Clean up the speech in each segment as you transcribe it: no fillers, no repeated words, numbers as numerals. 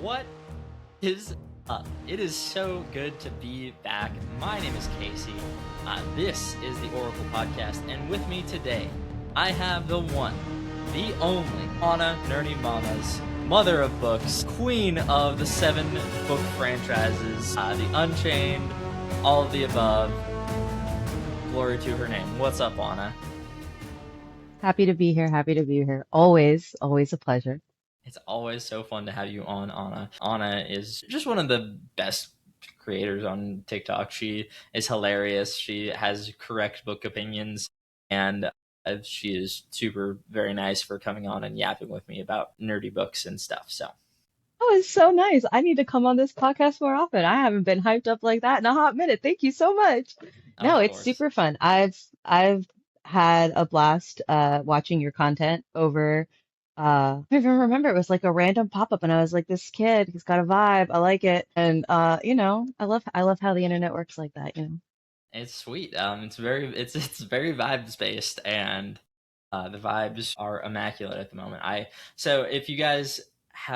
What is up? It is so good to be back. My name is Casey. This is the Oracle Podcast, and with me today, I have the one, the only, Anna Nerdy Mamas, mother of books, queen of the 7-book franchises, the Unchained, all of the above. Glory to her name. What's up, Anna? Happy to be here. Happy to be here. Always a pleasure. It's always so fun to have you on, Anna. Anna is just one of the best creators on TikTok. She is hilarious. She has correct book opinions, and she is super very nice for coming on and yapping with me about nerdy books and stuff. So, Oh, it's so nice. I need to come on this podcast more often. I haven't been hyped up like that in a hot minute. Thank you so much. No, of it's course. super fun. I've had a blast watching your content over I don't even remember. It was like a random pop-up and I was like, this kid, he's got a vibe. I like it. And I love how the internet works like that. It's sweet. It's very vibes based, and the vibes are immaculate at the moment. So if you guys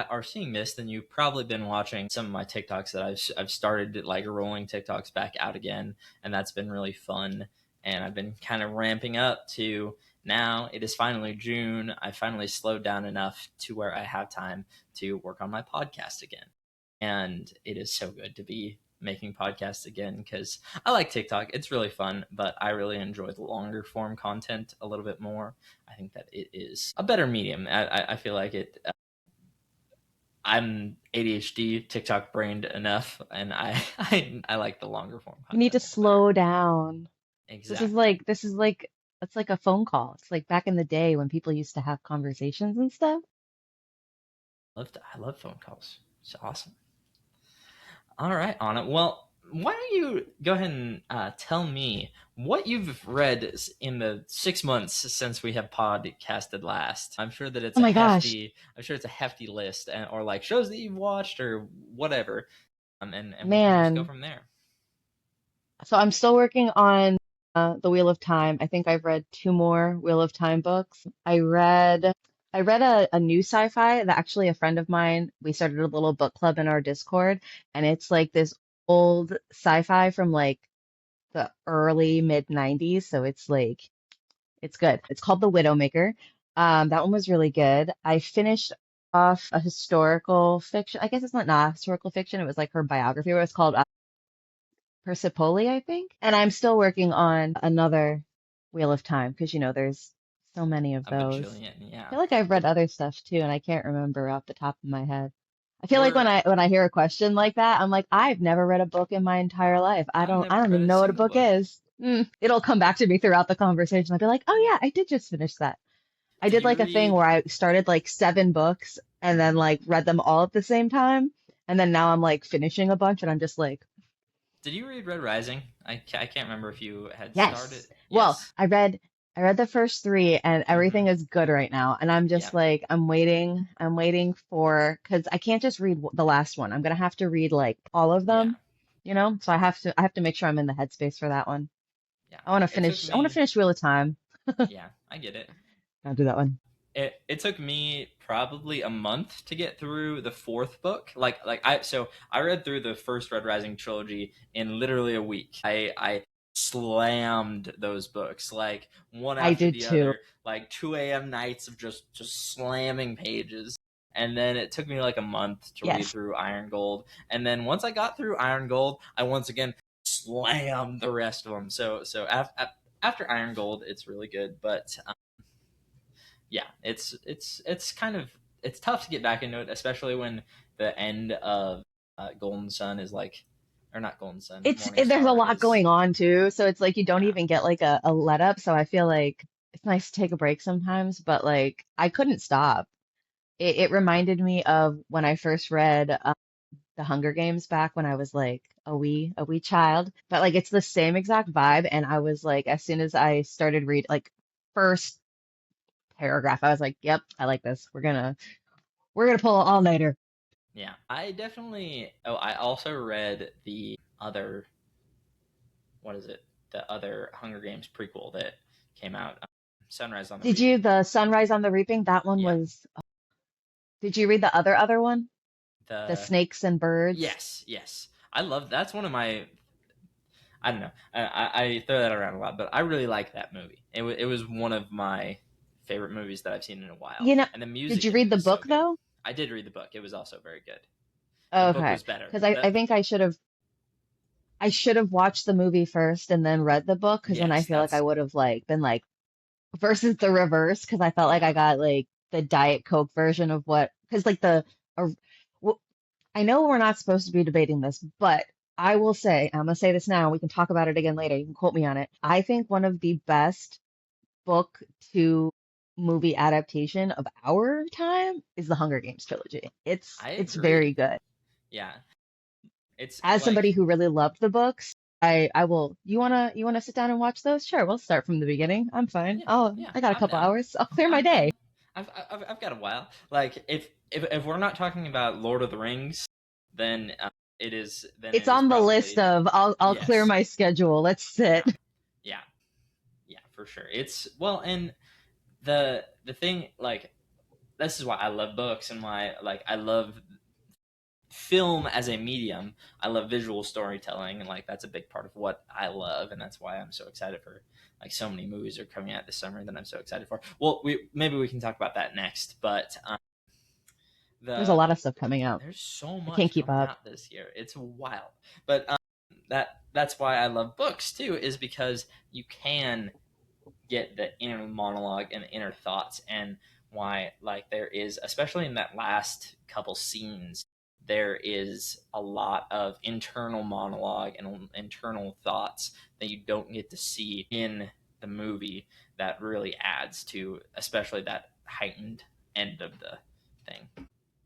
are seeing this, then you've probably been watching some of my TikToks that I've started like rolling TikToks back out again, and that's been really fun. And I've been kind of ramping up to now. It is finally June. I finally slowed down enough to where I have time to work on my podcast again, and it is so good to be making podcasts again because I like TikTok. It's really fun, but I really enjoy the longer form content a little bit more. I think that it is a better medium. I feel like it. I'm ADHD, TikTok brained enough, and I like the longer form You need content to a little better. slow down. This is Exactly. like this is like it's like a phone call. It's like back in the day when people used to have conversations and stuff. I love phone calls. It's awesome. All right, Anna. Well, why don't you go ahead and tell me what you've read in the 6 months since we have podcasted last? I'm sure that Oh my gosh. I'm sure it's a hefty list, or like shows that you've watched or whatever, and we can just go Man, from there. so I'm still working on The Wheel of Time. I think I've read two more Wheel of Time books. I read a new sci-fi that actually a friend of mine, we started a little book club in our Discord, and it's like this old sci-fi from like the early mid 90s, so it's like it's good. It's called The Widowmaker. That one was really good. I finished off a historical fiction. I guess it's not historical fiction. It was like her biography. It was called Persepolis, I think. And I'm still working on another Wheel of Time because, there's so many of A those. bajillion, I yeah. feel like I've read other stuff too, and I can't remember off the top of my head. I feel like when We're I hear a question like that, I'm like, I've never read a book in my entire life. I I've don't I never don't read even a know what a single book book. is. It'll come back to me throughout the conversation. I'll be like, oh Yeah. yeah, I did just finish that. I Did did you like a thing read? where I started like 7 books and then like read them all at the same time. And then now I'm like finishing a bunch and I'm just like, Did you read Red Rising? I can't remember if you had started. yes. Well, Yes. I read the first three and everything Mm-hmm. is good right now. And I'm Yeah. just like I'm waiting for because I can't just read the last one. I'm gonna have to read like all of Yeah. them. So I have to make sure I'm in the headspace for that one. Yeah. I want to It took finish I want to me. finish Wheel of Time. Yeah, I get it. I'll do that one. It took me probably a month to get through the fourth book. I read through the first Red Rising trilogy in literally a week. I slammed those books like one I after did the too. other, like 2 a.m. nights of just slamming pages. And then it took me like a month to read Yes. through Iron Gold. And then once I got through Iron Gold, I once again slammed the rest of them. After Iron Gold, it's really good, but yeah, it's kind of it's tough to get back into it, especially when the end of Golden Sun is like, or not Golden Sun, Morning There's a Star lot is, going on too, so it's like you don't yeah, even get like a let up. So I feel like it's nice to take a break sometimes, but like I couldn't stop. It reminded me of when I first read The Hunger Games back when I was like a wee child. But like it's the same exact vibe, and I was like, as soon as I started read like first paragraph, I was like, yep, I like this. We're gonna pull an all-nighter. yeah. I definitely. Oh, I also read the other. What is it? The other Hunger Games prequel that came out, Sunrise on the Did you Reaping. the Sunrise on the Reaping? That one Yeah, was. Did you read the other one? The The snakes and birds. yes, yes, I love that's one of my. I don't know. I throw that around a lot, but I really like that movie. It was one of my favorite movies that I've seen in a while, You know, and the did music you in read it the is so book good. though? I did read the book. It was also very good. The book Okay, was better. because I think I should have watched the movie first and then read the book, because then I Yes, feel like I that's would have like been like versus the reverse, because I felt like I yeah. got like the Diet Coke version of what, because like uh, w- I know we're not supposed to be debating this, but I will say, I'm gonna say this now, we can talk about it again later. You can quote me on it. I think one of the best book to movie adaptation of our time is the Hunger Games trilogy. I It's very agree. good. Yeah, it's As somebody like who really loved the books, I will. You wanna sit down and watch those? Sure, we'll start from the beginning. I'm fine. yeah, Oh, yeah. I got a I'm couple down. hours. I'll clear my I'm day. I've got a while. Like if we're not talking about Lord of the Rings, then It's it is on the list probably of I'll clear yes. my schedule. Let's Yeah, sit. yeah, yeah, for sure. It's well, and the thing like this is why I love books and why like I love film as a medium. I love visual storytelling, and like that's a big part of what I love, and that's why I'm so excited for like so many movies are coming out this summer that I'm so excited for. Well, we maybe we can talk about that next, but There's a the lot of stuff coming out. there's so I can't much keep coming up. out this year. It's wild, but that's why I love books too, is because you can get the inner monologue and the inner thoughts, and why like there is, especially in that last couple scenes, there is a lot of internal monologue and internal thoughts that you don't get to see in the movie, that really adds to especially that heightened end of the thing.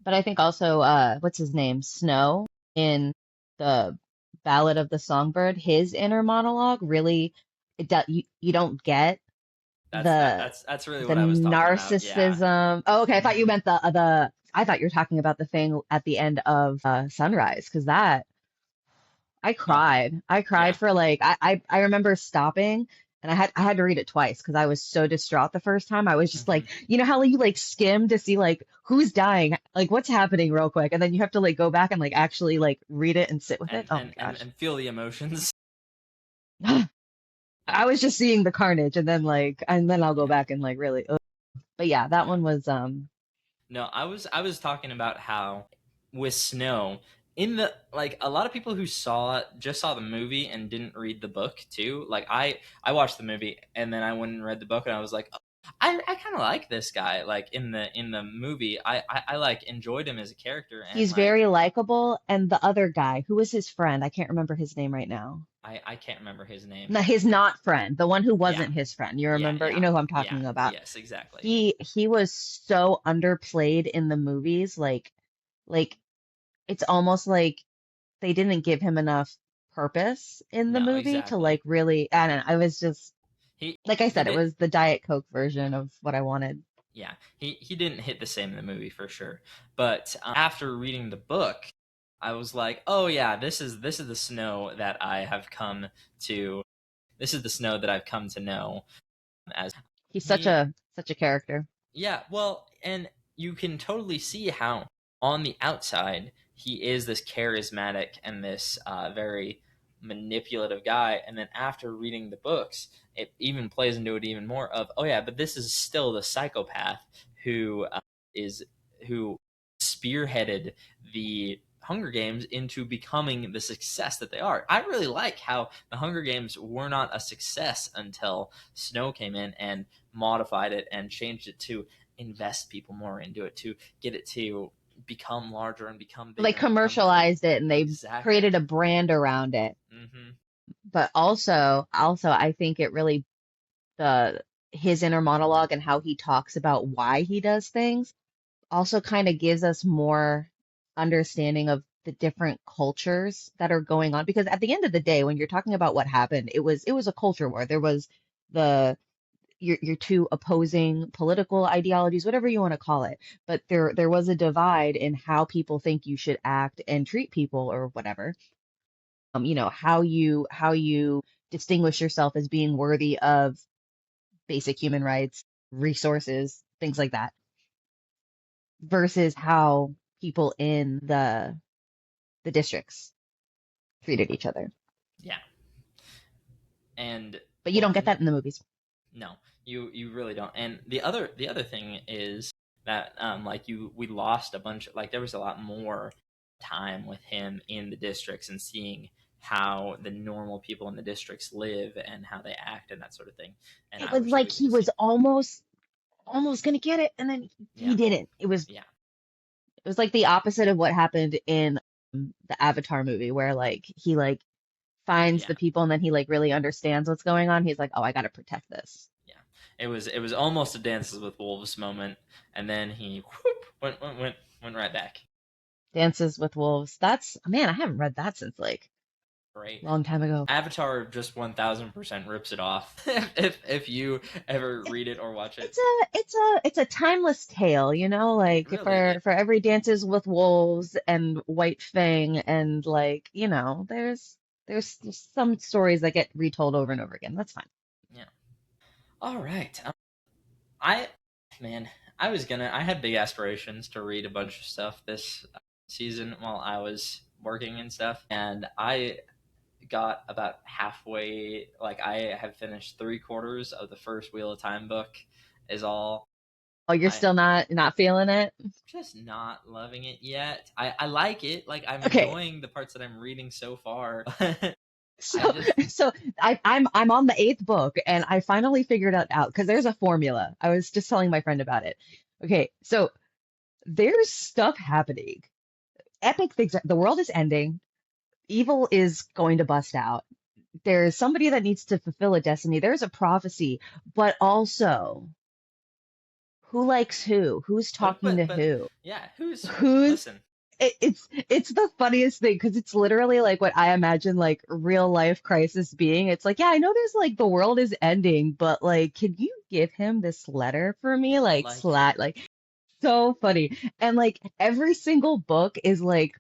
But I think also, what's his name? Snow in the Ballad of the Songbird, his inner monologue really, you don't get the That's really the what I was talking about. Yeah. narcissism. Oh, okay. I thought you Hmm. meant I thought you were talking about the thing at the end of Sunrise, because that I Oh, cried. I cried yeah. for like I remember stopping, and I had to read it twice because I was so distraught the first time. I was just Hmm. like, you know how you like skim to see like who's dying, like what's happening real quick, and then you have to like go back and like actually like read it and sit with it. and Oh my and and, gosh. and feel the emotions. Yeah. I was just seeing the carnage, and then I'll go Yeah. back and like really ugh. But yeah, that Yeah. one was No, I was talking about how with Snow in the like a lot of people who saw the movie and didn't read the book too. Like I watched the movie and then I went and read the book and I was like, oh, I kind of like this guy. Like in the movie, I like enjoyed him as a character, and he's like very likable, and the other guy, who was his friend? I can't remember his name right now. I can't remember his name. No, his not friend, the one who Yeah, wasn't his friend. You yeah, remember? You yeah, know who I'm yeah. talking about. Yes, exactly. He was so underplayed in the movies, like it's almost like they didn't give him enough purpose in the No, movie to exactly. like really, I don't know. I was just like I He said, it did. was the Diet Coke version of what I wanted. Yeah, he didn't hit the same in the movie for sure. But after reading the book, I was like, oh yeah, this is the Snow that I have come to. This is the Snow that I've come to know as He's he. such a character. Yeah, well, and you can totally see how on the outside he is this charismatic and this very manipulative guy, and then after reading the books, it even plays into it even more of, oh yeah, but this is still the psychopath who is who spearheaded the Hunger Games into becoming the success that they are. I really like how the Hunger Games were not a success until Snow came in and modified it and changed it to invest people more into it, to get it to become larger and become They bigger and become better. commercialized it and they Exactly. created a brand around it. Hmm. But also I think it really the his inner monologue and how he talks about why he does things also kind of gives us more understanding of the different cultures that are going on, because at the end of the day when you're talking about what happened, it was a culture war. There was the your two opposing political ideologies, whatever you want to call it, but there was a divide in how people think you should act and treat people or whatever. How you distinguish yourself as being worthy of basic human rights, resources, things like that, versus how people in the districts treated each other. Yeah, and But you well, don't get and that in the movies. no, you really don't. And the other thing is that like we lost a bunch. Like there was a lot more time with him in the districts and seeing how the normal people in the districts live and how they act and that sort of thing. And It I was wish that like we could he have seen. was almost gonna get it, and then he Yeah, didn't. It was yeah, it was like the opposite of what happened in the Avatar movie, where like he like finds yeah, the people and then he like really understands what's going on. He's like, oh, I gotta protect this. yeah. It was almost a Dances with Wolves moment, and then he whoop, went right back. Dances with Wolves. That's man, I haven't read that since like Right. a long time ago. Avatar just 1000% rips it off. If you ever It, read it or watch it, it's a timeless tale, you know, it like really is. for every Dances with Wolves and White Fang and like, you know, there's some stories that get retold over and over again. That's fine. Yeah. All right. I man, I had big aspirations to read a bunch of stuff this season while I was working and stuff, and I got about halfway. Like I have finished 3/4 of the first Wheel of Time book. Is all. Oh, you're I still not feeling it? just not loving it yet. I like it. Like I'm Okay. enjoying the parts that I'm reading so far. So, I just so I'm on the eighth book and I finally figured it out because there's a formula. I was just telling my friend about it. Okay, so there's stuff happening. Epic things. The world is ending. Evil is going to bust out. There's somebody that needs to fulfill a destiny. There's a prophecy, but also who likes who? Who's talking to but who? yeah, who's Who's listen. it's the funniest thing because it's literally like what I imagine like real life crisis being. It's like, yeah, I know there's like the world is ending, but like, can you give him this letter for me? Like, Like for like so funny. And like every single book is like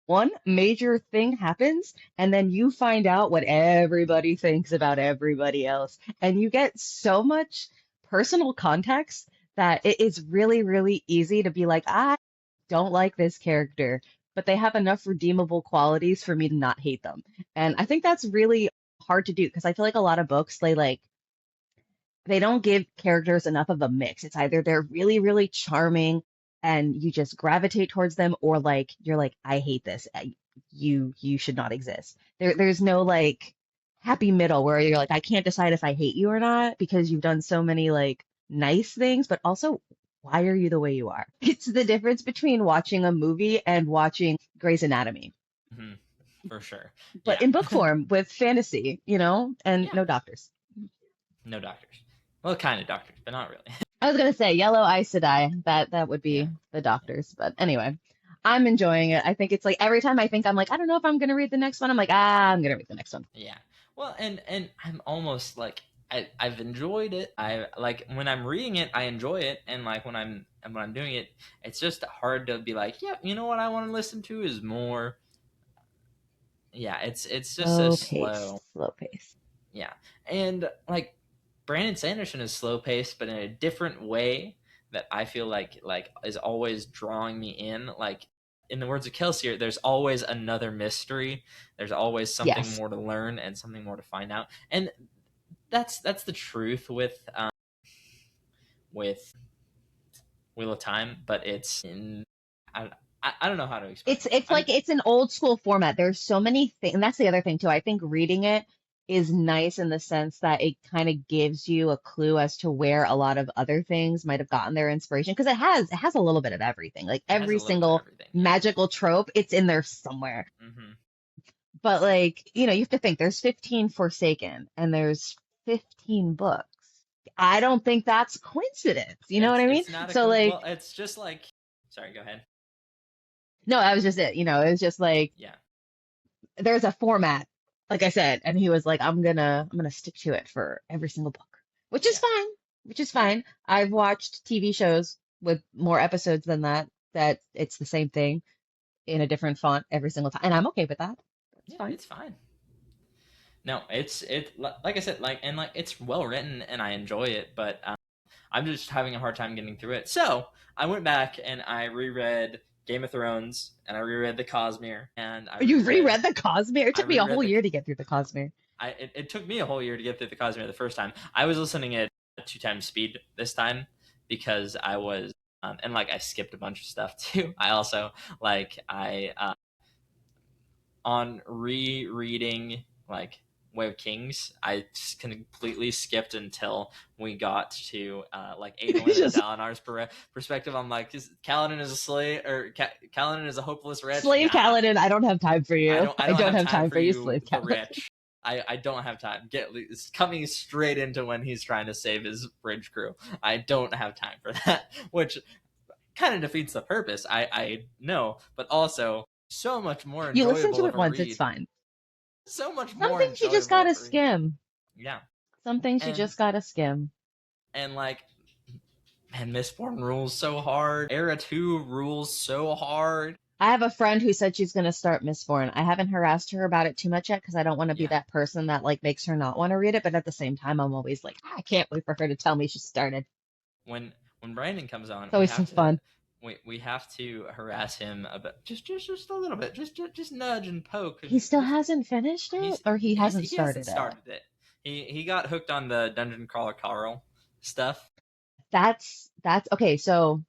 one major thing happens, and then you find out what everybody thinks about everybody else. And you get so much personal context that it is really, really easy to be like, I don't like this character, but they have enough redeemable qualities for me to not hate them. And I think that's really hard to do because I feel like a lot of books, they don't give characters enough of a mix. It's either they're really, really charming and you just gravitate towards them, or like you're like, I hate this. You should not exist. There's no like happy middle where you're like, I can't decide if I hate you or not because you've done so many like nice things, but also why are you the way you are? It's the difference between watching a movie and watching Grey's Anatomy, hmm, for sure. but Yeah, in book form with fantasy, you know, and yeah. no doctors. No doctors. Well, kind of doctors, but not really. I was gonna say Yellow Aes Sedai. That would Yeah, be the yeah, doctors. But anyway, I'm enjoying it. I think it's like every time I think I'm like, I don't know if I'm gonna read the next one, I'm like, I'm gonna read the next one. yeah. Well, and I'm almost like I've enjoyed it. I like when I'm reading it, I enjoy it, and like when I'm doing it, it's just hard to be like, yeah, you know what I want to listen to is more. Yeah, it's just so Slow pace, slow. slow pace. Yeah, and like Brandon Sanderson is slow paced, but in a different way that I feel like is always drawing me in. Like in the words of Kelsey, there's always another mystery. There's always something Yes, more to learn and something more to find out, and that's the truth with Wheel of Time. But it's in I don't know how to explain it's it. it's like it's an old school format. There's so many things, and that's the other thing too. I think reading it is nice in the sense that it kind of gives you a clue as to where a lot of other things might have gotten their inspiration because it has a little bit of everything. Like It has a every little bit of single everything. Yeah. magical trope, it's in there somewhere. Mm-hmm. But like, you know, you have to think there's 15 Forsaken and there's 15 books. I don't think that's coincidence. You know what I mean? It's not a So like, well. It's just like. Sorry, go ahead. no, that was just it. You know, it was just like Yeah. there's a format, like I said, and he was like, I'm gonna stick to it for every single book, which is Yeah. fine, which is Yeah. fine. I've watched TV shows with more episodes than that it's the same thing in a different font every single time, and I'm okay with that. That's Yeah. fine. It's fine. No, like I said, like it's well written and I enjoy it, but I'm just having a hard time getting through it. So I went back and I reread Game of Thrones, and I reread The Cosmere, and You reread the Cosmere? It I took me a reread whole the year to get through the Cosmere. it took me a whole year to get through The Cosmere the first time. I was listening at 2 times speed this time because I was and like I skipped a bunch of stuff too. I also like I on rereading like Way of Kings, I just completely skipped until we got to like You Adolin and just Dalinar's perspective. I'm like, Kaladin is a slave, or Kaladin is a hopeless wretch. Slave Nah, Kaladin, I don't have time for you. I I don't don't have have time time for for you, you, Slave the Kaladin. rich. I don't have time. It's coming straight into when he's trying to save his bridge crew. I don't have time for that, which kind of defeats the purpose. I know, but also so much more You listen enjoyable to of it a once, it's read. fine. So much Some more things you just enjoyable of gotta a read. skim. Yeah, Some things you and just gotta skim. like, man, Mistborn rules so hard. Era 2 rules so hard. I have a friend who said she's gonna start Mistborn. I haven't harassed her about it too much yet because I don't want to be Yeah, that person that like makes her not want to read it. But at the same time, I'm always like, I can't wait for her to tell me she started. when Brandon comes on, It's always so fun. we have to harass him about just a little bit, just nudge and poke, He still just hasn't finished it, or he hasn't he hasn't started it. started it. He got hooked on the dungeon crawler Carl stuff. That's okay. So,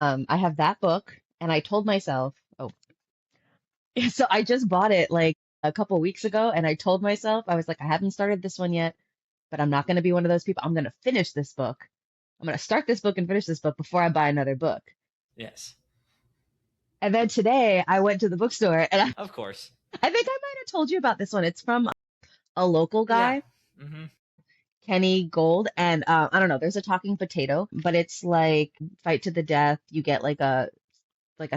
I have that book, and I told myself, oh, so I just bought it like a couple weeks ago, and I told myself, I was like, I haven't started this one yet, but I'm not going to be one of those people. I'm going to finish this book. I'm going to start this book and finish this book before I buy another book. Yes, And then today I went to the bookstore, and of course. I think I might have told you about this one. It's from a local Yeah. guy, Mm-hmm. Kenny Gold, and I don't know. There's a talking potato, but it's like fight to the death. You get like a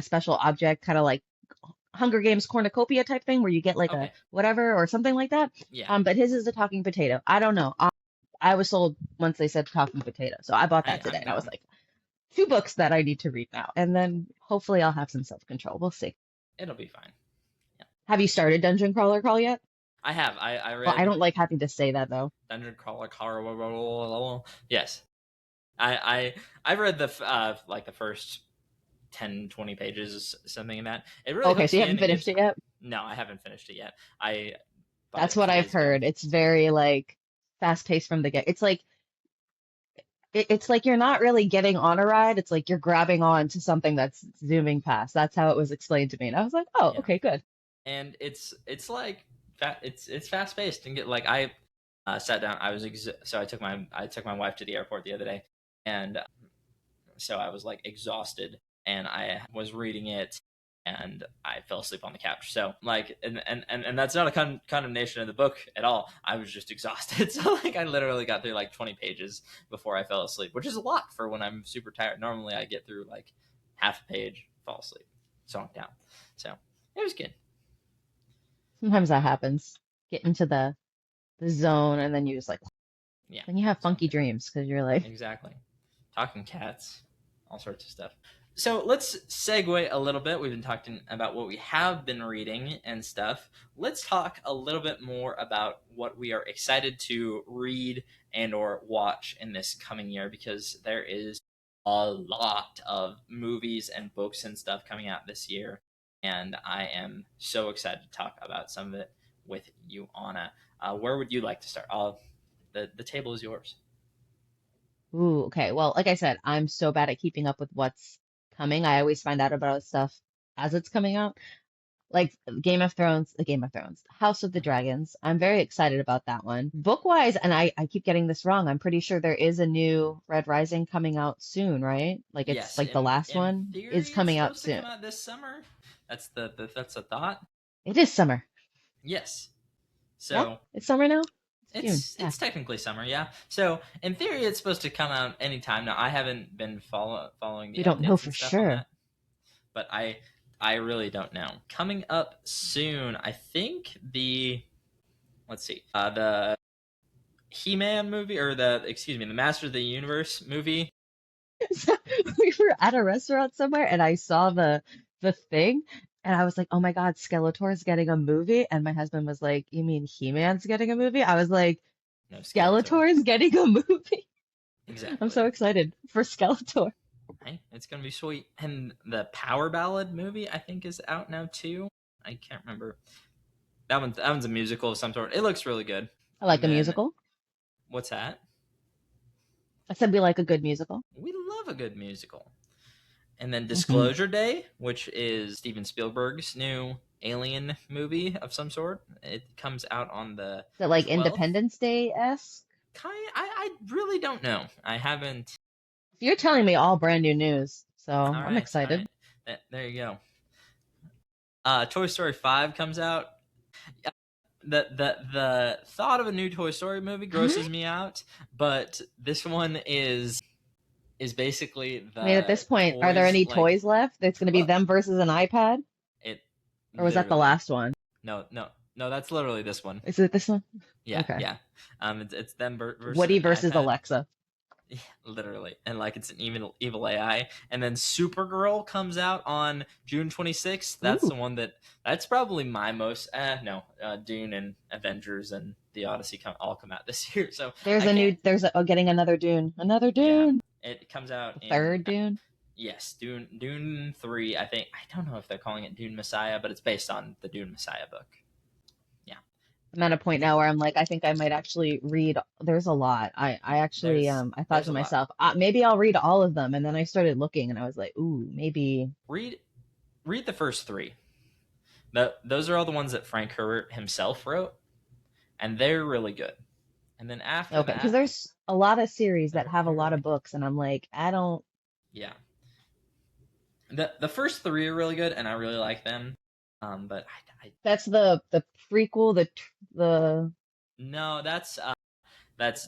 special object, kind of like Hunger Games cornucopia type thing, where you get like a Okay. whatever or something like that. Yeah. But his is a talking potato. I don't know. I was sold once they said talking potato, so I bought that today, I'm and I was down. like, two books that I need to read now, and then hopefully I'll have some self control. We'll see. It'll be fine. Yeah. Have you started Dungeon Crawler Crawl yet? I have. I Well, I read don't like having to say that though. dungeon crawler Carl. Yes. I've read the like the first 10, 20 pages, something in that. It really Okay, hooks so you you haven't in. It finished gets it yet? No, I haven't finished it yet. I bought That's it what two I've days ago. heard. It's very like fast paced from the get. It's like it's like you're not really getting on a ride. It's like you're grabbing on to something that's zooming past. That's how it was explained to me, and I was like, oh, Yeah, okay, good. and it's like it's fast paced and get like I sat down. So I took my wife to the airport the other day, and so I was like exhausted, and I was reading it, and I fell asleep on the couch. So like, and that's not a condemnation of the book at all. I was just exhausted. So like, I literally got through like 20 pages before I fell asleep, which is a lot for when I'm super tired. Normally, I get through like half a page, fall asleep, so I'm down. So it was good. Sometimes that happens. Get into the zone, and then you just like Yeah. then you have So funky dreams because you're like, exactly. Talking cats, all sorts of stuff. So let's segue a little bit. We've been talking about what we have been reading and stuff. Let's talk a little bit more about what we are excited to read and or watch in this coming year, because there is a lot of movies and books and stuff coming out this year, and I am so excited to talk about some of it with you, Anna. Where would you like to start? The table is yours. ooh, okay. Well, like I said, I'm so bad at keeping up with what's coming. I always find out about stuff as it's coming out. Like Game of Thrones, House of the Dragons. I'm very excited about that one. Book wise, and I keep getting this wrong. I'm pretty sure there is a new Red Rising coming out soon, right? Like it's Yes, like the last in one is theory, it's coming out supposed to soon. come out this summer. That's a thought. It is summer. Yes. Yeah, So it's summer now. It's June. Yeah, it's technically summer, yeah. So in theory, it's supposed to come out anytime. Now I haven't been following the we don't know updates for and stuff on sure. that, but I really don't know. Coming up soon, I think the let's see, the He-Man movie, or the excuse me, the Master of the Universe movie. So we were at a restaurant somewhere, and I saw the thing, and I was like, "Oh my God, Skeletor's getting a movie!" And my husband was like, "You mean He-Man's getting a movie?" I was like, No, Skeletor. "Skeletor's getting a movie!" I'm so Exactly. excited for Skeletor. Hey, it's gonna be sweet. And the Power Ballad movie I think is out now too. I can't remember. That one's a musical of some sort. It looks really good. I like And a then musical. what's that? I said we like a good musical. We love a good musical. And then Hmm. Disclosure Day, which is Steven Spielberg's new alien movie of some sort. It comes out on the Is it like 12th. Independence Day-esque? I really don't know. I haven't. You're telling me all brand new news, so All I'm right, all excited. right. There you go. Toy Story 5 comes out. Yeah, the thought of a new Toy Story movie grosses me out, but this one is basically I mean, at the this point, are there toys any like toys left? It's going to be well them versus an iPad? it Or was that the literally last one? no, that's literally this one. Is it this one? Yeah, Okay. yeah. It's them versus Woody an versus iPad. Alexa. Yeah, literally, and like it's an evil AI. And then Supergirl comes out on June 26th. That's Ooh. the one that's probably my most. No, Dune and Avengers and the Odyssey all come out this year. So I can't. Getting another Dune. Another Yeah, Dune. it comes out The in third Dune. yes, Dune 3. I think I don't know if they're calling it Dune Messiah, but it's based on the Dune Messiah book. Yeah, I'm at a point now where I'm like, I think I might actually read. There's a lot. I actually, I thought there's to a lot. myself, maybe I'll read all of them. And then I started looking and I was like, ooh, maybe. Read read the first three. Those are all the ones that Frank Herbert himself wrote, and they're really good. And then after Okay. Because that, there's a lot of series that have a they're lot really of books. And I'm like, I don't. yeah. The first three are really good, and I really like them. But I That's the prequel, the no, that's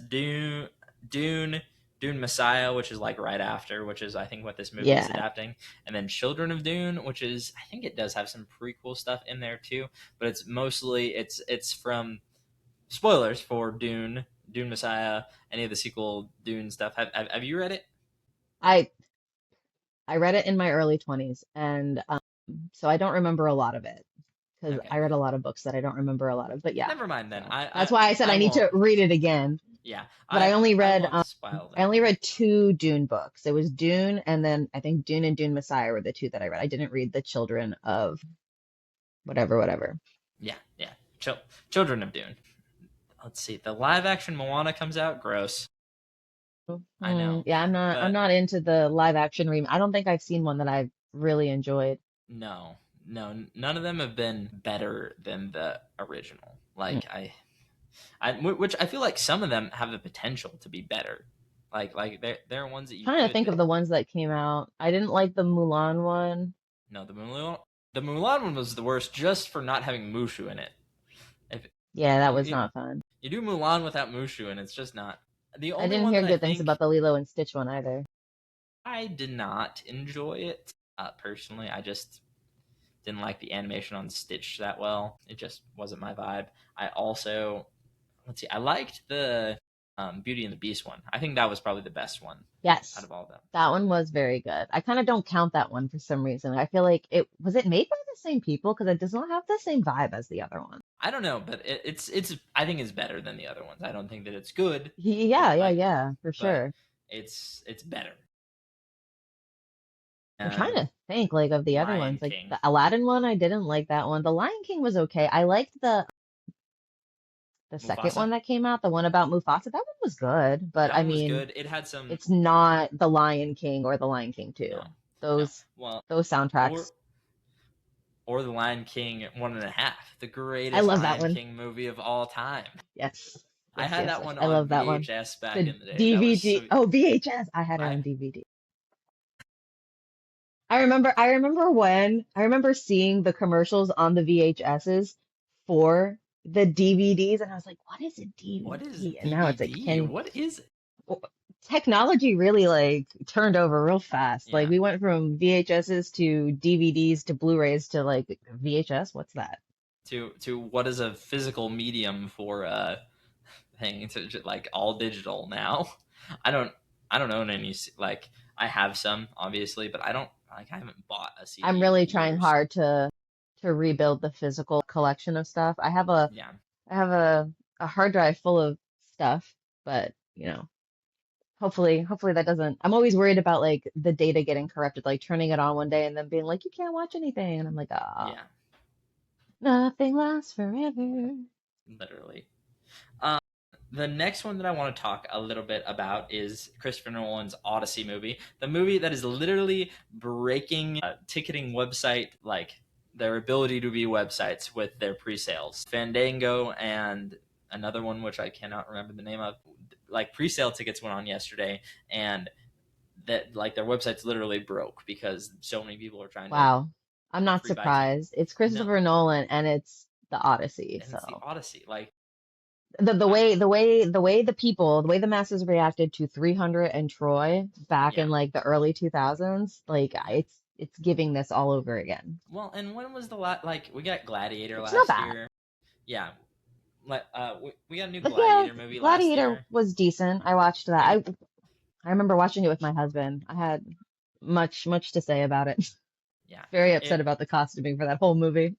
Dune, Dune Messiah, which is like right after, which is I think what this movie is yeah. adapting, and then Children of Dune, which is I think it does have some prequel stuff in there too, but it's mostly it's from spoilers for Dune Messiah, any of the sequel Dune stuff. Have you read it? I I read it in my early 20s, and so I don't remember a lot of it because Okay, I read a lot of books that I don't remember a lot of. But yeah, never mind then. so that's why I said I I need won't. to read it again. Yeah, But I won't spoil I them. only read two Dune books. It was Dune, and then I think Dune and Dune Messiah were the two that I read. I didn't read the Children of whatever, whatever. Yeah, yeah. Children of Dune. Let's see. The live action Moana comes out. Gross. I know, Yeah, I'm but not into the live action remake. I don't think I've seen one that I've really enjoyed. no, no, none of them have been better than the original. Mm. Which I feel like some of them have the potential to be better. Like there are ones that you Trying to could think of the ones that came out. I didn't like the Mulan one. no the Mulan one was the worst just for not having Mushu in it. If Yeah, that you was you, not fun. you do Mulan without Mushu and it's just not the I only didn't one hear that I good things about think the Lilo and Stitch one either. I did not enjoy it personally. I just didn't like the animation on Stitch that well. It just wasn't my vibe. I also let's see. I liked the Beauty and the Beast one. I think that was probably the best one out Yes, of all of them. that one was very good. I kind of don't count that one for some reason. I feel like it made by the same people because it does not have the same vibe as the other one. I don't know, but it's I think it's better than the other ones. I don't think that it's good. Yeah, yeah, Like, yeah, for but sure. it's better. I'm trying And to think like of the other Lion ones. Like King, the Aladdin one, I didn't like that one. The Lion King was okay. I liked the second Mufasa, one that came out, the one about Mufasa. That one was good, but that I one was mean, good. It had some it's not the Lion King or the Lion King no, 2. no. Those Well, those or soundtracks. or the Lion King 1.5, the I greatest love that Lion one. King movie of all time. Yes. I Yes, had yes, that yes. one I on love that one. VHS back The in the day. That was DVD. sweet. Oh, VHS. I had it I on DVD. I remember seeing the commercials on the VHSs for the DVDs and I was like, what is a what is DVD? And now it's like, DVD? What is it? w- technology really like turned over real fast. Like Yeah. we went from VHSs to DVDs to Blu-rays to like VHS. What's that? To what is a physical medium for thing to like all digital now. I don't I don't own any like I have some obviously, but I haven't bought a I'm CD in really trying years. hard to rebuild the physical collection of stuff. Yeah. I have a hard drive full of stuff, but you know, Hopefully that doesn't. I'm always worried about like the data getting corrupted, like turning it on one day and then being like, you can't watch anything. And I'm like, ah, Yeah, nothing lasts forever. literally. The next one that I want to talk a little bit about is Christopher Nolan's Odyssey movie, the movie that is literally breaking ticketing website, like their ability to be websites with their pre-sales. Fandango and another one which I cannot remember the name of, like pre-sale tickets went on yesterday, and that like their websites literally broke because so many people are trying to Wow. I'm not free buy tickets. surprised. It's No, Christopher Nolan and it's the Odyssey. and it's the So Odyssey. Like the I, way the masses reacted to 300 and Troy back yeah, in like the early 2000s, like yeah. it's giving this all over again. Well, and when was the last? Like we got Gladiator It's not last bad. year. Yeah, we got a new But yeah, Gladiator movie last Gladiator year, was decent. I watched that. and I remember watching it with my husband. I had much to say about it. yeah, Very upset it. about the costuming for that whole movie.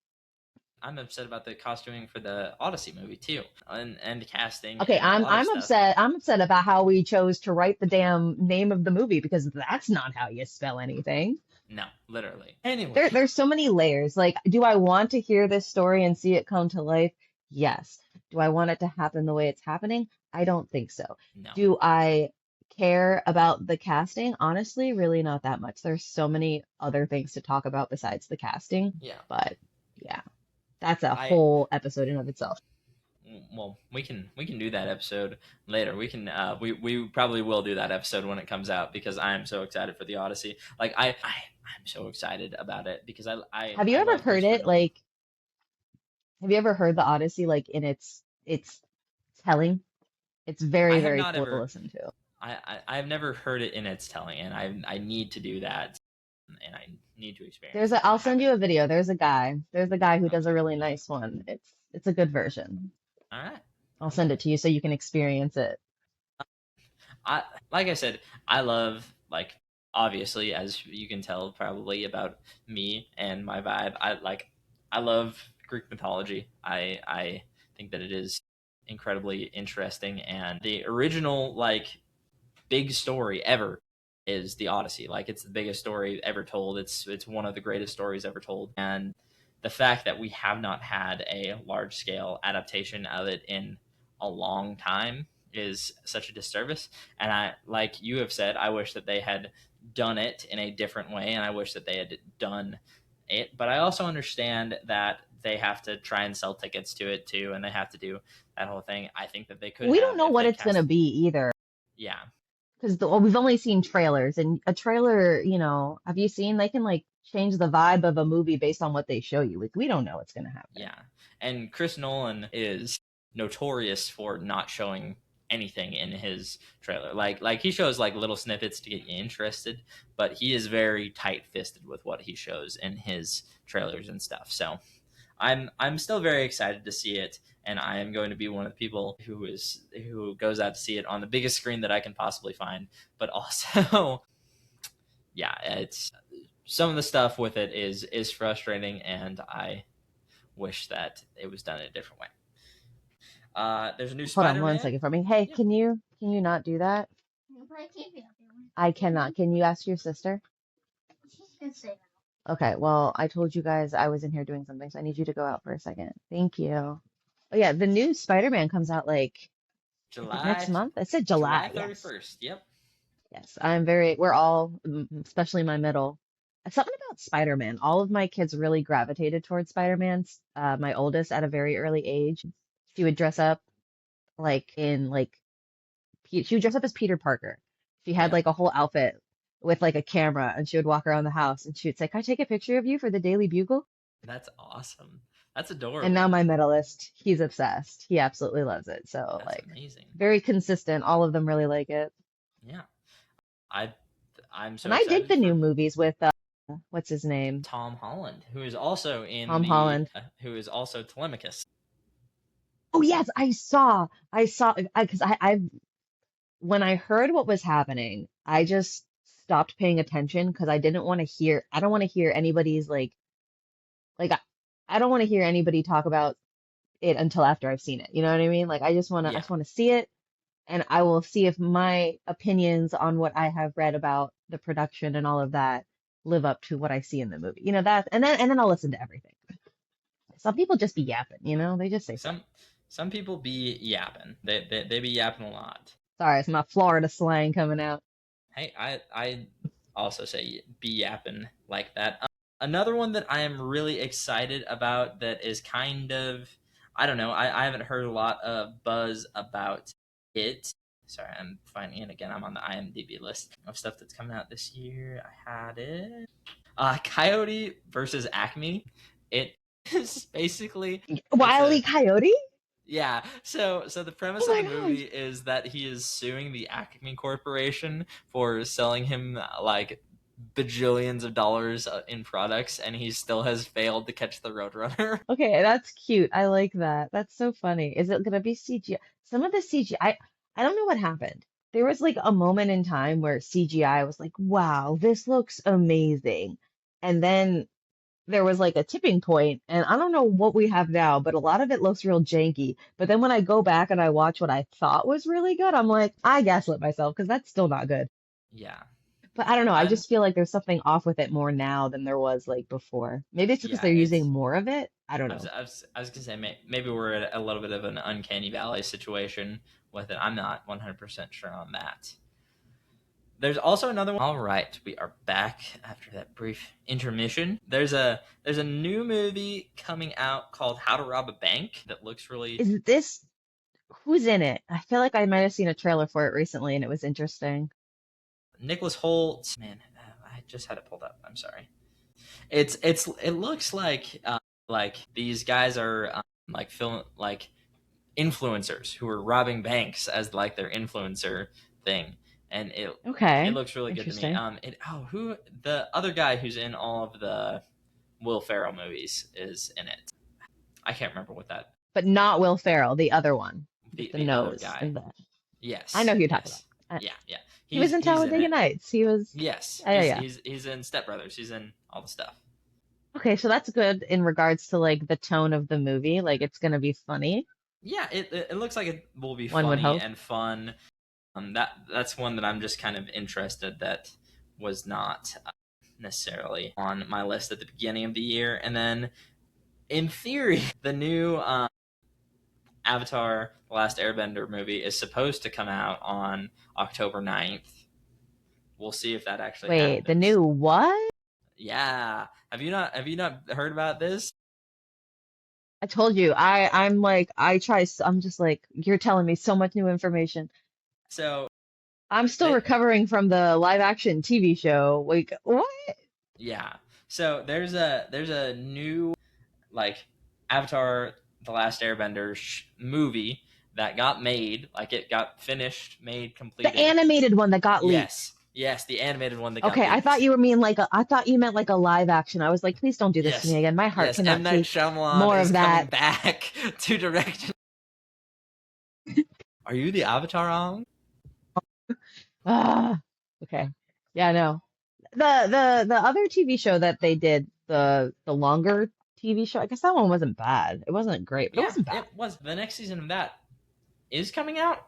I'm upset about the costuming for the Odyssey movie too, and casting Okay, and a lot of I'm stuff. upset. I'm upset about how we chose to write the damn name of the movie because that's not how you spell anything. No, literally. Anyway, There's so many layers. Like, do I want to hear this story and see it come to life? Yes. Do I want it to happen the way it's happening? I don't think so. no, Do I care about the casting? Honestly, really not that much. There's so many other things to talk about besides the casting. yeah, But yeah, that's a I. whole episode in of itself. Well, we can do that episode later. We probably will do that episode when it comes out because I am so excited for the Odyssey. Like I'm so excited about it because Have you I ever love heard Christopher it Nolan. like have you ever heard the Odyssey like in its telling? It's I very, have very not cool to ever listen to. I've never heard it in its telling, and I need to do that, and I need to experience There's it a when I'll I have send it. you a video. There's a guy who does Okay, a really nice one. It's a good version. all right. I'll Okay. send it to you so you can experience it. I like I said, I love like obviously as you can tell probably about me and my vibe. I love Greek mythology. I think that it is incredibly interesting and the original like big story ever is the Odyssey. Like it's the biggest story ever told. It's one of the greatest stories ever told. And the fact that we have not had a large scale adaptation of it in a long time is such a disservice. And I like you have said, I wish that they had done it in a different way and I wish that they had done it. But I also understand that they have to try and sell tickets to it too and they have to do that whole thing. I think that they could We don't have know if what they it's gonna cast be either, yeah. because we've only seen trailers, and a trailer, have you seen they can like change the vibe of a movie based on what they show you. Like we don't know what's gonna happen. Yeah. And Chris Nolan is notorious for not showing anything in his trailer. Like he shows like little snippets to get you interested, but he is very tight-fisted with what he shows in his trailers and stuff. So, I'm still very excited to see it and I am going to be one of the people who goes out to see it on the biggest screen that I can possibly find, but also yeah, it's some of the stuff with it is frustrating and I wish that it was done in a different way. There's a new Hold on one Spider-Man. second for me. Hey, Yeah, can you not do that? I cannot. Can you ask your sister? Okay, well, I told you guys I was in here doing something, so I need you to go out for a second. Thank you. Oh yeah, the new Spider-Man comes out like, is it next July month? I said July July. Yes. 31st. Yep, Yes. Especially my middle. Something about Spider-Man. All of my kids really gravitated towards Spider-Man. My oldest at a very early age, she would dress up like she would dress up as Peter Parker. She had yep. like a whole outfit with like a camera and she would walk around the house and she would say, "Can I take a picture of you for the Daily Bugle?" That's awesome. That's And now adorable. my middleist, he's obsessed. He absolutely loves it. So That's like amazing. very consistent. All of them really like it. Yeah, I I'm And so I dig excited the new for movies with what's his name? Tom Holland, who is also in Tom the Holland. who is also Telemachus. Oh yes, I saw because I when I heard what was happening, I just stopped paying attention because I don't want to hear anybody's like I don't want to hear anybody talk about it until after I've seen it. You know what I mean? Like I Yeah, just want to see it and I will see if my opinions on what I have read about the production and all of that live up to what I see in the movie. You know that, and then I'll listen to everything. Some people just be yapping, they just say stuff. Some some people be yapping. They be yapping a lot. Sorry, it's my Florida slang coming out. Hey, I also say be yapping like that. Another one that I am really excited about that is kind of, I don't know, I haven't heard a lot of buzz about it. Sorry, I'm finding it again. I'm on the IMDb list of stuff that's coming out this year. I had it. Coyote versus Acme. It is basically, it's Wile a, E. Coyote? yeah. So the Oh premise of my the movie gosh. is that he is suing the Acme Corporation for selling him like bajillions of dollars in products, and he still has failed to catch the Roadrunner. Okay, that's cute. I like that. That's so funny. Is it gonna be CGI? Some of the CGI, I don't know what happened. There was like a moment in time where CGI was like, wow, this looks amazing. And then there was like a tipping point, and I don't know what we have now, but a lot of it looks real janky. But then when I go back and I watch what I thought was really good, I'm like, I gaslit myself because that's still not good. Yeah, But I don't know. I I'm. just feel like there's something off with it more now than there was like before. Maybe it's because Yeah, they're using it's. more of it. I don't know. I was gonna say maybe we're at a little bit of an uncanny valley situation with it. I'm not 100% sure on that. There's also another one. All right, we are back after that brief intermission. There's a new movie coming out called How to Rob a Bank that looks really. Is this who's in it? I feel like I might have seen a trailer for it recently and it was interesting. Nicholas Holt. Man, I just had it pulled up. I'm sorry. It looks like these guys are like film like influencers who are robbing banks as like their influencer thing, and it Okay, looks really good to me. interesting. It who the other guy who's in all of the Will Ferrell movies is in it. I can't remember what that But not Will Ferrell, the other one with the the other nose guy. and the. I Yes, know who you're talking yes, about. yeah, yeah. He was in He's in Talladega it. Nights. He was. Yes, Yeah, yeah, yeah. he's in Step Brothers. He's in all the stuff. Okay, so that's good in regards to like the tone of the movie. Like it's gonna be funny, Yeah, it looks like it will be one would funny hope. and fun. That's one that I'm just kind of interested that was not necessarily on my list at the beginning of the year. And then, in theory, the new Avatar: The Last Airbender movie is supposed to come out on October 9th. We'll see if that actually Wait, the happens. new what? Yeah, have you not heard about this? I told you, I'm like I'm just like you're telling me so much new information. So I'm still they recovering from the live action TV show. Like what? yeah. So there's a new like Avatar: The Last Airbender movie that got made, like it got finished, made, The completed. animated one that got leaked. Yes, yes, the animated one that got Okay, leaked. I thought you meant like a live action. I was like, please don't do this to me Yes, again. My heart yes, M cannot Night take Shyamalan more is of coming that. back to direct. Are you the Avatar on? Ah, okay. Yeah, no. The other TV show that they did, the longer TV show, I guess that one wasn't bad. It wasn't great, but it Yeah, wasn't bad. it was. The next season of that is coming out.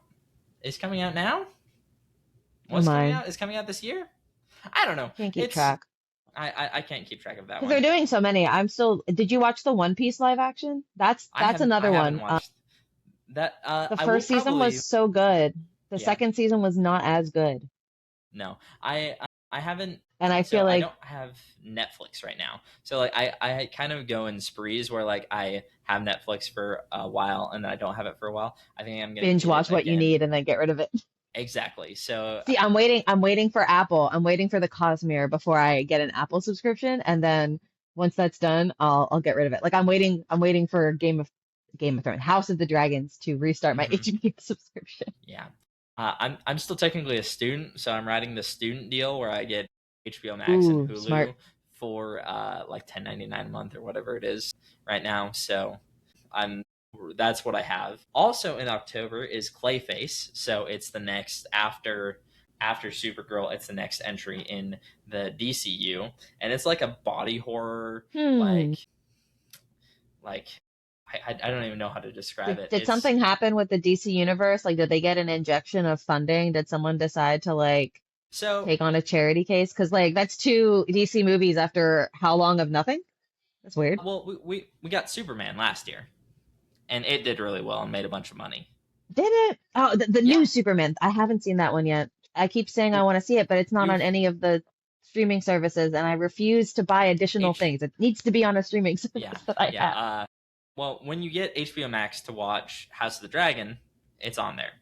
Is coming out now. Oh Was coming my. out. Is coming out this year. I don't know. Can't keep It's track. I can't keep track of that Because one. they're doing so many. I'm still, did you watch the One Piece live action? That's I another haven't one. watched that. The I will first season was probably. so good. The Yeah. second season was not as good. No, I haven't. And I So feel I like don't have Netflix right now. So like I kind of go in sprees where like I have Netflix for a while and then I don't have it for a while. I think I'm gonna binge get it watch what you again. need and then get rid of it. Exactly. So See, I'm waiting for Apple. I'm waiting for the Cosmere before I get an Apple subscription, and then once that's done, I'll get rid of it. Like I'm waiting for Game of Thrones, House of the Dragons to restart my mhm, HBO subscription. yeah, I'm still technically a student, so I'm writing the student deal where I get HBO Max and Ooh, smart. Hulu for like 10.99 a month or whatever it is right now. So I'm that's what I have. Also in October is Clayface, so it's the next after Supergirl. It's the next entry in the DCU, and it's like a body horror, Hmm. like I don't even know how to describe Did it. did It's something happen with the DC universe? Like, did they get an injection of funding? Did someone decide to like so take on a charity case? Because like that's two DC movies after how long of nothing? That's weird. well we got Superman last year, and it did really well and made a bunch of money. Did it? Oh, the Yeah, new Superman. I haven't seen that one yet. I keep saying I want to see it, but it's not on you've any of the streaming services, and I refuse to buy additional H things. It needs to be on a streaming yeah service that I yeah. have. Well, when you get HBO Max to watch House of the Dragon, it's on there.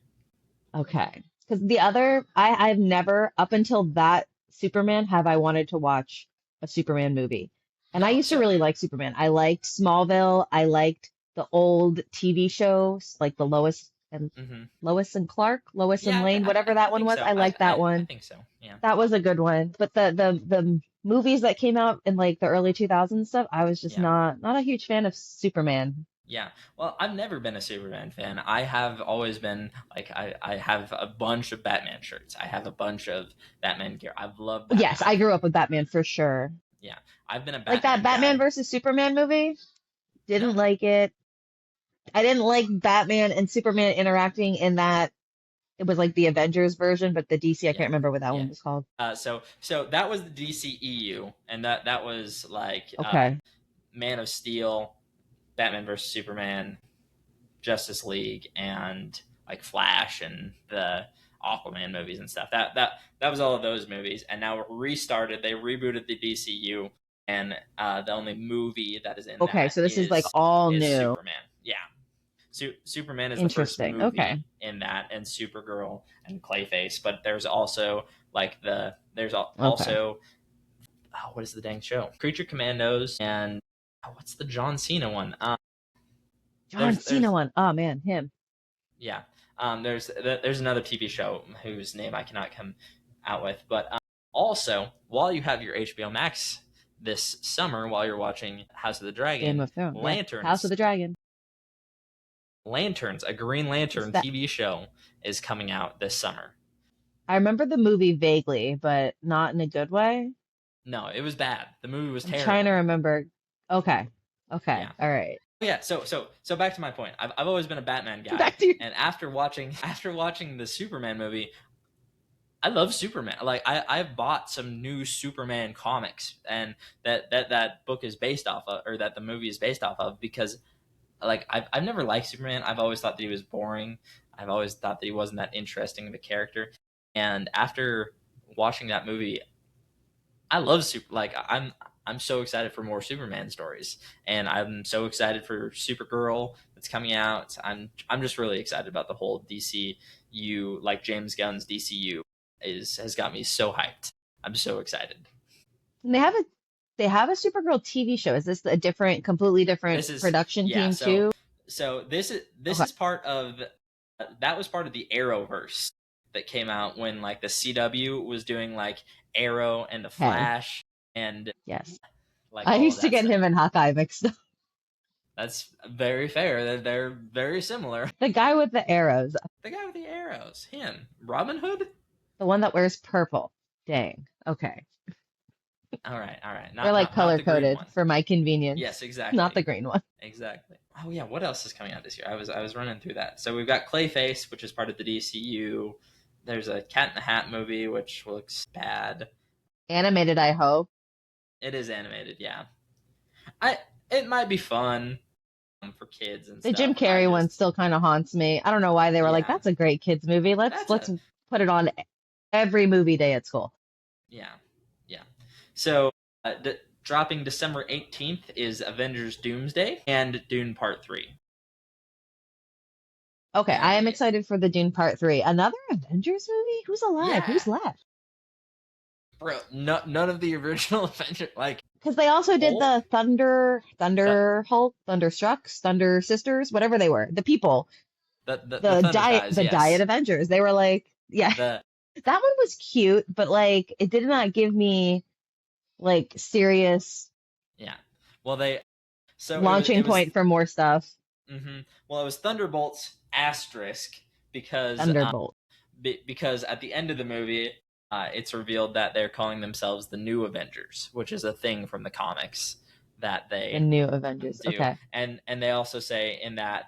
Okay. Because the other, I've never, up until that Superman, have I wanted to watch a Superman movie. And I No, used to so really like Superman. I liked Smallville. I liked the old TV shows, like the hmm Lois and Clark, Lois and yeah, Lane, whatever I that one think was. so. I liked that I one. think so. Yeah. That was a good one. But the movies that came out in like the early 2000s stuff, I was just Yeah. not a huge fan of Superman. Yeah. Well, I've never been a Superman fan. I have always been like I have a bunch of Batman shirts. I have a bunch of Batman gear. I've loved Batman. Yes, I grew up with Batman for sure. Yeah. I've been a Like that Batman Batman guy. versus Superman movie. No. Didn't like it. I didn't like Batman and Superman interacting in that. It was like the Avengers version, but the DC, I Yeah. can't remember what that Yeah. one was called. So that was the DCEU, and that was like Okay. Man of Steel, Batman versus Superman, Justice League, and like Flash and the Aquaman movies and stuff. That was all of those movies, and now restarted. They rebooted the DCU, and the only movie that is in Okay, that so this is like all is new. Superman. Yeah, Superman is the first Interesting. movie Okay. in that, and Supergirl and Clayface. But there's also like there's Okay. also what is the dang show? Creature Commandos and what's the John Cena one? John Cena There's one. Oh man, him. yeah. There's another TV show whose name I cannot come out with, but also while you have your HBO Max this summer, while you're watching House of the Game Dragon, of Thrones. Yeah. House of Lanterns, the Dragon. Lanterns, a Green Is Lantern that TV show is coming out this summer. I remember the movie vaguely, but not in a good way. No, it was bad. The movie was I'm trying to terrible. remember. Okay. Okay. Yeah. All right. Yeah, so back to my point. I've always been a Batman guy, Back to you. and after watching the Superman movie, I love Superman. Like I've bought some new Superman comics, and that book is based off of, or that the movie is based off of, because like I've never liked Superman. I've always thought that he was boring. I've always thought that he wasn't that interesting of a character. And after watching that movie, I love super. Like I'm so excited for more Superman stories, and I'm so excited for Supergirl that's coming out. I'm just really excited about the whole DCU, like James Gunn's DCU is has got me so hyped. I'm so excited. And they have a Supergirl TV show. Is this a different, completely different This is production yeah. team too? So this Okay. is part of that was part of the Arrowverse that came out when like the CW was doing like Arrow and the Okay. Flash and Yes. like I all of used to that get stuff. him and Hawkeye mixed up. That's very fair. They're very similar. The guy with the arrows, The guy with the arrows, him, Robin Hood. the one that wears purple. Dang. Okay. All right. They're like Not color the green coded one. for my Yes, convenience. Not the exactly, green one. exactly. Oh yeah, what else is coming out this year? I was running through that. So we've got Clayface, which is part of the DCU. There's a Cat in the Hat movie, which looks bad. Animated, I hope. It is animated, yeah. I it might be fun for kids and The Jim stuff. I Carrey one just still kind of haunts me. I don't know why they were like, yeah, that's a great kids movie. Let's that's let's a put it on every movie day at school. yeah, yeah. So dropping December 18th is Avengers Doomsday and Dune Part 3. Okay, I am And excited for the Dune Part 3. Another Avengers movie? Who's alive? yeah, Who's left? bro, none of the original Avengers like Because they also did Hulk, the the Thunder Hulk, Thunderstrucks, Thunder Sisters, whatever they were. The people, the Thunder Thighs, The Diet yes. Avengers. They were like, yeah, The that one was cute, but like it did not give me like serious yeah. Well, they so launching it was point for more stuff. well, it was Thunderbolts asterisk because Thunderbolt. because at the end of the movie, it's revealed that they're calling themselves the New Avengers, which is a thing from the comics. that The they new Avengers. do, Okay. and they also say in that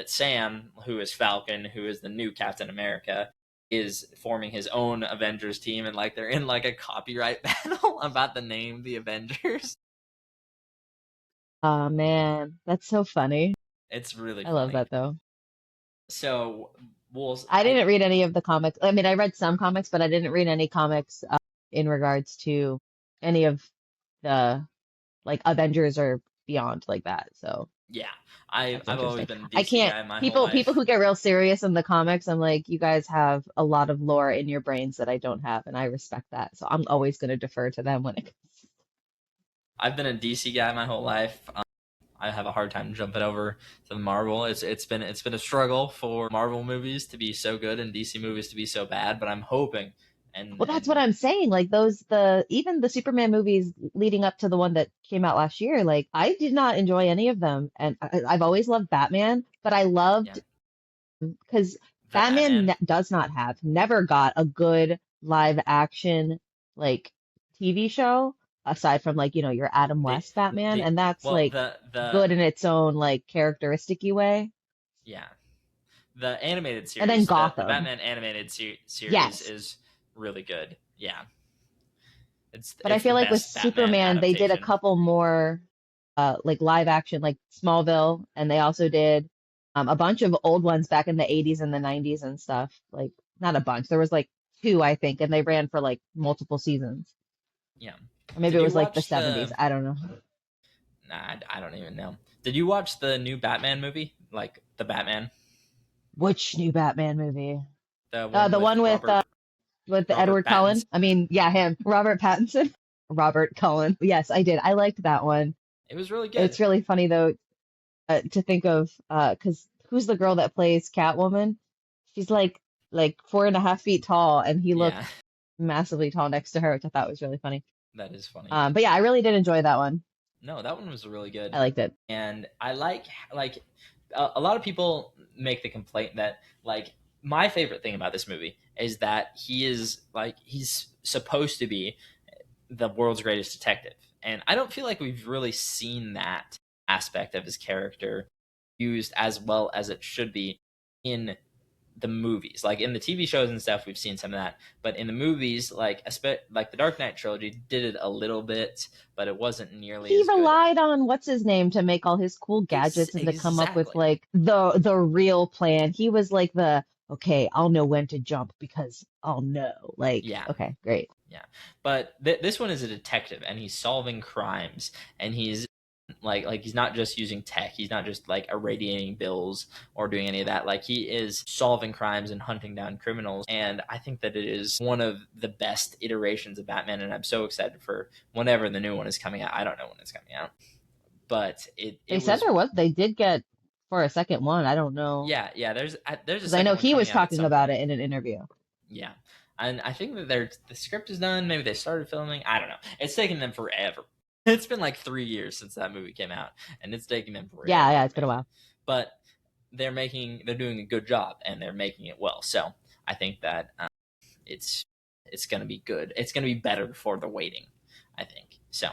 Sam, who is Falcon, who is the new Captain America, is forming his own Avengers team, and like they're in like a copyright battle about the name the Avengers. Oh man, that's so funny. It's really I love funny. that though. So, well, I didn't read any of the comics. I mean, I read some comics, but I didn't read any comics in regards to any of the like Avengers or beyond like that. So yeah, that's I've always interesting. been a I DC can't guy my whole people life. who get real serious in the comics, I'm like, you guys have a lot of lore in your brains that I don't have, and I respect that. So I'm always going to defer to them when it I've been a DC guy my whole life. I have a hard time jumping over to the Marvel. It's been a struggle for Marvel movies to be so good and DC movies to be so bad. But I'm hoping, Well, that's what and I'm saying. Like those, the even the Superman movies leading up to the one that came out last year, like I did not enjoy any of them. And I've always loved Batman, but I yeah, loved because the Batman, Does not have, never got a good live action like TV show aside from like, your Adam the West Batman, the and that's well like good in its own like characteristic way. yeah, the animated And then series, the Gotham. Batman animated series Yes. is really good. Yeah, But I it's the feel like with best Batman Superman, they did a adaptation. couple more like live action, like Smallville, and they also did a bunch of old ones back in the 80s and the 90s and stuff. Like not a bunch. There was like two, I think, and they ran for like multiple seasons. Yeah. Or maybe Did it you was like the watch 70s. the? I don't know. Nah, I don't even know. Did you watch the new Batman movie, like the Batman, Which new Batman movie? the one The with one with the Robert Edward Pattinson? Cullen. I mean, yeah, him, Robert Pattinson. Robert Cullen. Yes, I did. I liked that one. It was really good. It's really funny though to think of because who's the girl that plays Catwoman? She's like 4.5 feet tall, and he looked Yeah, massively tall next to her, which I thought was really funny. that is funny. But yeah, I really did enjoy that one. No, that one was really good, I liked it. and I like a lot of people make the complaint that like my favorite thing about this movie is that he's supposed to be the world's greatest detective. And I don't feel like we've really seen that aspect of his character used as well as it should be in the movies. Like in the TV shows and stuff, we've seen some of that, but in the movies, like the Dark Knight trilogy, did it a little bit, but it wasn't nearly He as good. relied on what's his name to make all his cool gadgets and to come up with Exactly. like the real plan. He was like the okay, I'll know when to jump because I'll know. Like, Yeah. okay, great. Yeah. But this one is a detective, and he's solving crimes, and he's like he's not just using tech, he's not just like irradiating bills or doing any of that. Like he is solving crimes and hunting down criminals, and I think that it is one of the best iterations of Batman, and I'm so excited for whenever the new one is coming out. I don't know when it's coming out, but They it said was. they did get for a second one. I don't know Yeah, there's a because I know second one he was coming out at talking some about point. it in an interview. Yeah. And I think that the script is done. Maybe they started filming. I don't know. It's taken them forever. It's been like 3 years since that movie came out, and it's taking them Yeah, forever yeah, to it's been a make it. while. But they're doing a good job, and they're making it well. So I think that it's it's gonna be good. It's gonna be better for the waiting. I think so.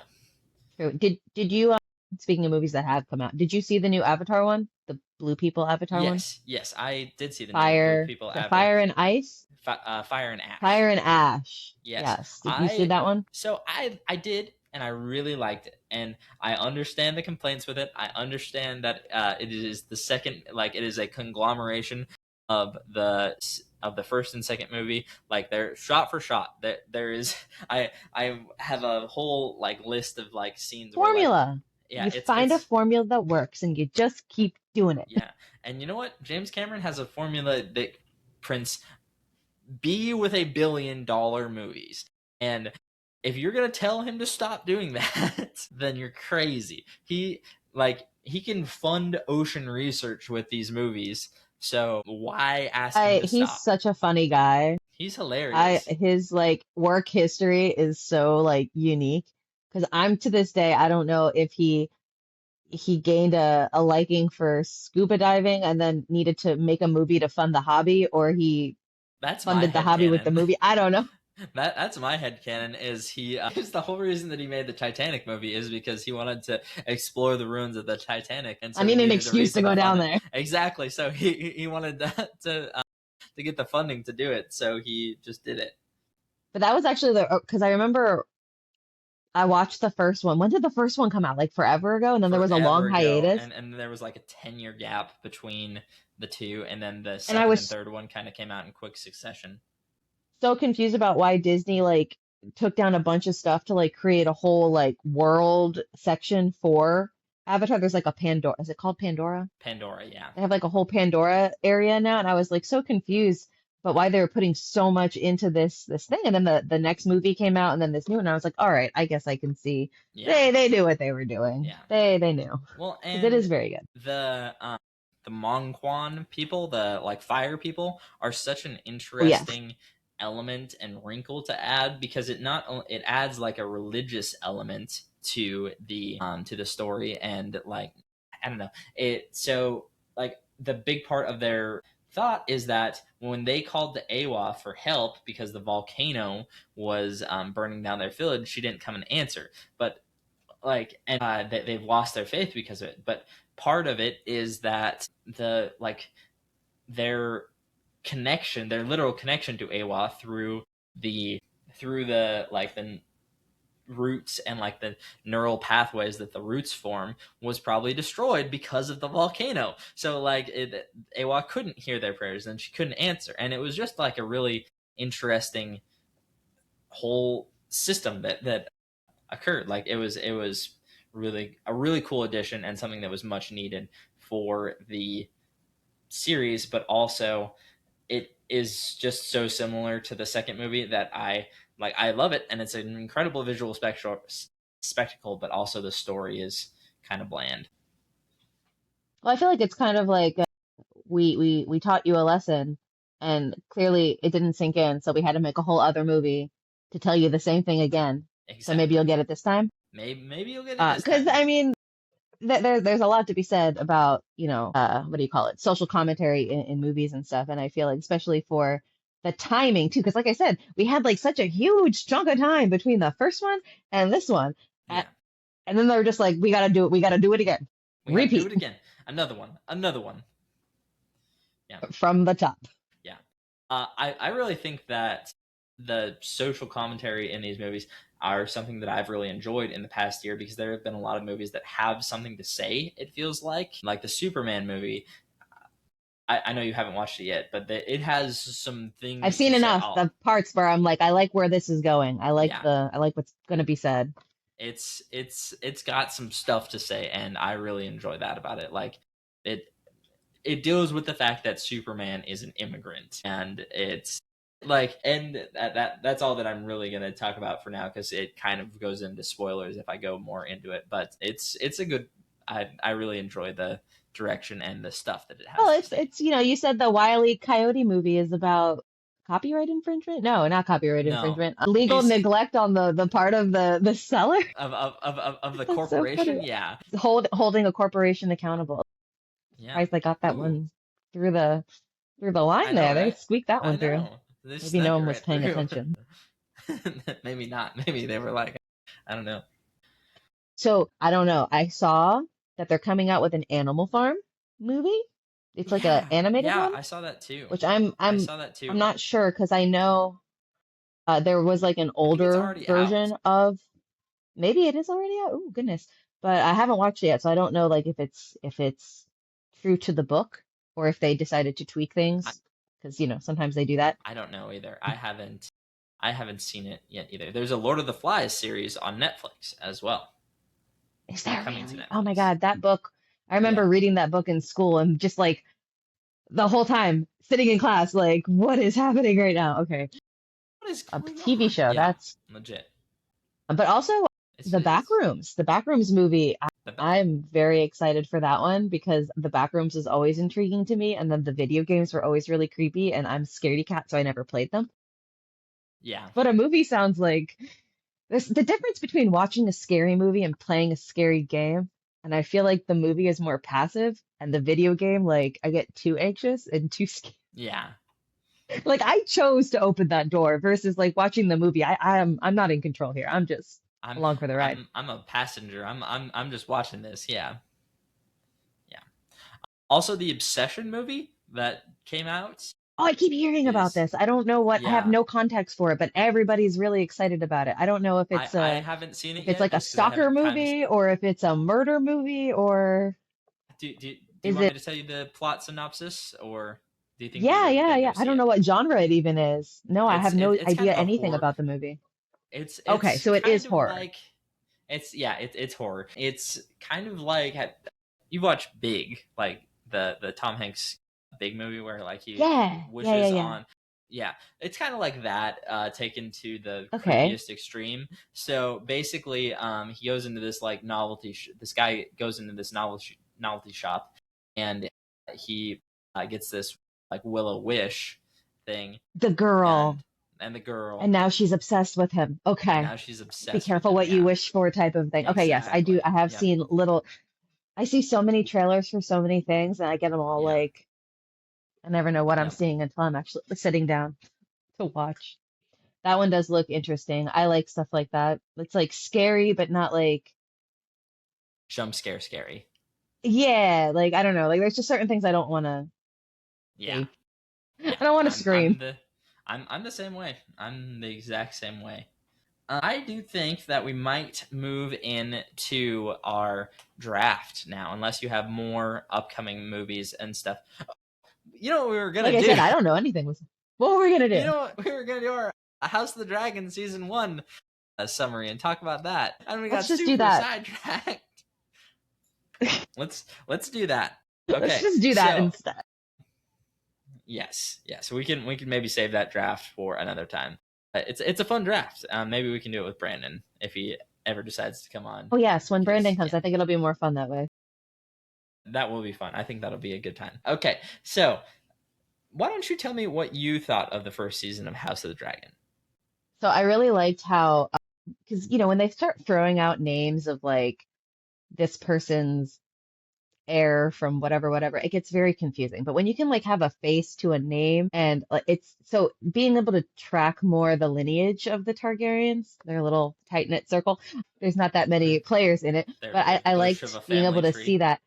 True. Did you speaking of movies that have come out, did you see the new Avatar one? The Blue People Avatar one? Yes, I did see the new Blue Fire, People is it Avatar, Fire and Ice? Fire and Ash. Fire and Ash. Yes, Yes. Did you see that one? I did, and I really liked it, and I understand the complaints with it. I understand that it is the second, like it is a conglomeration of the first and second movie. Like they're shot for shot. There is I have a whole like list of like scenes where like Formula. yeah, You find a formula that works and you just keep doing it. yeah, and you know what? James Cameron has a formula that prints be with $1 billion movies. And if you're gonna tell him to stop doing that, then you're crazy. He can fund ocean research with these movies. So why ask him to He's stop? such a funny guy. He's hilarious. His like work history is so like unique because I'm to this day I don't know if he gained a liking for scuba diving and then needed to make a movie to fund the hobby or he That's my funded the head hobby with the canon. movie. I don't know. That's my headcanon is he is the whole reason that he made the Titanic movie is because he wanted to explore the ruins of the Titanic, and I so he need an needed a excuse to reason to go fund down it. there. Exactly. So he wanted to get the funding to do it, so he just did it. But that was actually because I remember I watched the first one. When did the first one come out? Like forever ago, and then there was a long Forever ago, hiatus. and there was like a 10 year gap between the two, and then the And I second and was third one kind of came out in quick succession. so confused about why Disney like took down a bunch of stuff to like create a whole like world section for Avatar. There's like a Pandora. Is it called Pandora? Pandora, yeah. They have like a whole Pandora area now, and I was like so confused about why they were putting so much into this thing. And then the next movie came out, and then this new one. And I was like, all right, I guess I can see Yeah, they knew what they were doing. yeah. They knew Well, because it and is very good. the Mongquan people, the like fire people, are such an Oh yes, interesting element and wrinkle to add because it adds like a religious element to the story and like I don't know it so like the big part of their thought is that when they called the Awa for help because the volcano was burning down their village, she didn't come and answer. But they've lost their faith because of it. But part of it is that their connection, their literal connection to Awa the the roots and like the neural pathways that the roots form was probably destroyed because of the volcano. So Awa couldn't hear their prayers and she couldn't answer, and it was just like a really interesting whole system that occurred. Like it was really a really cool addition and something that was much needed for the series, but also it is just so similar to the second movie that I love it, and it's an incredible visual spectacle, but also the story is kind of bland. well I feel like it's kind of like we taught you a lesson, and clearly it didn't sink in, so we had to make a whole other movie to tell you the same thing again. So maybe you'll Exactly. get it this time. Maybe you'll get it this Because time. I mean, there's a lot to be said about, what do you call it, social commentary in movies and stuff. And I feel like, especially for the timing too, because like I said, we had like such a huge chunk of time between the first one and this one. A- Yeah, And then they're just like, we gotta do it. We gotta do it again. we got to do Repeat it again. Another one. Yeah, from the top. yeah. I really think that the social commentary in these movies are something that I've really enjoyed in the past year because there have been a lot of movies that have something to say. It feels like the Superman movie. I know you haven't watched it yet, but it has some I've things to seen say. enough Oh, the parts where I'm like, I like where this is going. yeah, I like what's gonna be said. it's got some stuff to say, and I really enjoy that about it. Like it it deals with the fact that Superman is an immigrant, and it's that's all that I'm really gonna talk about for now because it kind of goes into spoilers if I go more into it. But it's a good. I really enjoy the direction and the stuff that it has Well, to say. it's you said the Wile E. Coyote movie is about copyright infringement? No, not copyright No, infringement. Legal he's neglect on the part of the seller. of the That's so corporation. funny. Yeah, Holding a corporation accountable. yeah. Surprised they got that Ooh, one through the I line know, there. They right? squeaked that I one through. know. They Maybe no snuck it one was right paying through. attention. Maybe not. Maybe they were like, I don't know. So I don't know. I saw that they're coming out with an Animal Farm movie. It's like a Yeah, animated yeah, one, I saw that too. which I saw that I'm too. not sure because I know there was like an I think it's older already out. version of. Maybe it is already out. Oh, goodness. But I haven't watched it yet, so I don't know like if it's true to the book or if they decided to tweak I, things because sometimes they do that. I don't know either. I haven't seen it yet either. There's a Lord of the Flies series on Netflix as well, Is there coming to really? Oh my Netflix. God, that book. I Yeah. remember reading that book in school and just like the whole time sitting in class like what is happening right now? Okay. What is A going TV on? show. Yeah, That's legit. but also It's The Backrooms movie. the I'm very excited for that one because The Backrooms is always intriguing to me, and then the video games were always really creepy, and I'm scaredy cat, so I never played them. yeah. But a movie sounds like the difference between watching a scary movie and playing a scary game, and I feel like the movie is more passive, and the video game, like I get too anxious and too scared. Yeah. Like I chose to open that door versus like watching the movie. I'm not in control here. I'm just I'm along for the ride. I'm a passenger. I'm just watching this. Yeah, yeah. Also, the Obsession movie that came out Oh, I keep hearing about is this. I don't know what, I have yeah. no context for it, but everybody's really excited about it. I don't know I haven't seen it if it's yet like a just because I stalker haven't time to. movie or if it's a murder movie or Do you is want it, me to tell you the plot synopsis, or do you think yeah, you're yeah, gonna yeah. go I see don't know it? what genre it even is. No, I have no It's kind idea of a anything horror. about the movie. Okay, It's so it is kind of horror. like it's horror. It's kind of like you watch Big, like the Tom Hanks Big movie where like he Yeah, yeah, yeah, wishes yeah. on. Yeah, it's kind of like that, taken to the Okay. creepiest extreme. So basically, he goes into this like this guy goes into this novelty shop, and he gets this like Willow Wish thing, The girl. and the girl, And now she's obsessed with him. and Okay. now she's Be obsessed with careful him. what you Yeah, wish for type of thing. Okay, yes, I do. I exactly. have Yep. seen little, I see so many trailers for so many things and I get them all Yeah. like, I never know what I'm Yep. seeing until I'm actually sitting down to watch. That one does look interesting. I like stuff like that. It's like scary, but not like, Jump scare scary. yeah, like I don't know. Like there's just certain things I don't want to Yeah. see. Yeah. I don't want to scream. I'm the same way. I'm the exact same way. I do think that we might move into our draft now, unless you have more upcoming movies and stuff. You know what we were Like gonna I do? said, I don't know anything. What were we gonna You do? know what we were gonna do? Our House of the Dragon season one summary and talk about that. And we Let's got just do super that. sidetracked. Let's do that. Let's Okay, just do that so instead. yes, yes. We can maybe save that draft for another time. It's a fun draft. Maybe we can do it with Brandon if he ever decides to come on, Oh yes, when Brandon because comes, yeah, I think it'll be more fun that way. that will be fun. I think that'll be a good time. Okay, so why don't you tell me what you thought of the first season of House of the Dragon? So I really liked how, because when they start throwing out names of like this person's heir from whatever, whatever, it gets very confusing. But when you can like have a face to a name and like it's so being able to track more the lineage of the Targaryens, their little tight-knit circle. There's not that many players in it, but Their I bush of liked a being able family to see tree. that.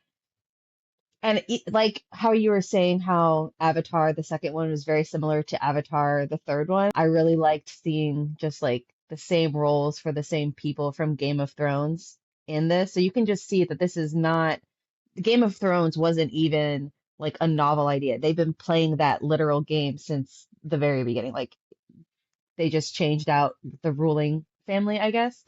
And like how you were saying how Avatar, the second one, was very similar to Avatar, the third one. I really liked seeing just like the same roles for the same people from Game of Thrones in this. So you can just see that this is not, Game of Thrones wasn't even like a novel idea. They've been playing that literal game since the very beginning. Like they just changed out the ruling family, I guess.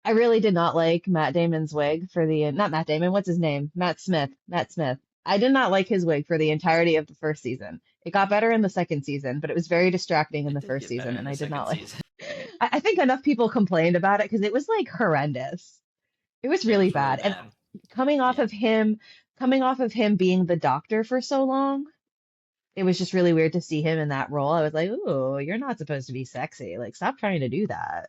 I really did not like Matt Damon's wig for the, not Matt Damon, what's his name? Matt Smith. Matt Smith. I did not like his wig for the entirety of the first season. It got better in the second season, but it was very distracting in It the did first get better season, in and the I did second not like. season. I think enough people complained about it because it was like horrendous. It was It really was really bad. And bad. coming off Yeah. of him, coming off of him being the doctor for so long, it was just really weird to see him in that role. I was like, "Ooh, you're not supposed to be sexy. Like, stop trying to do that.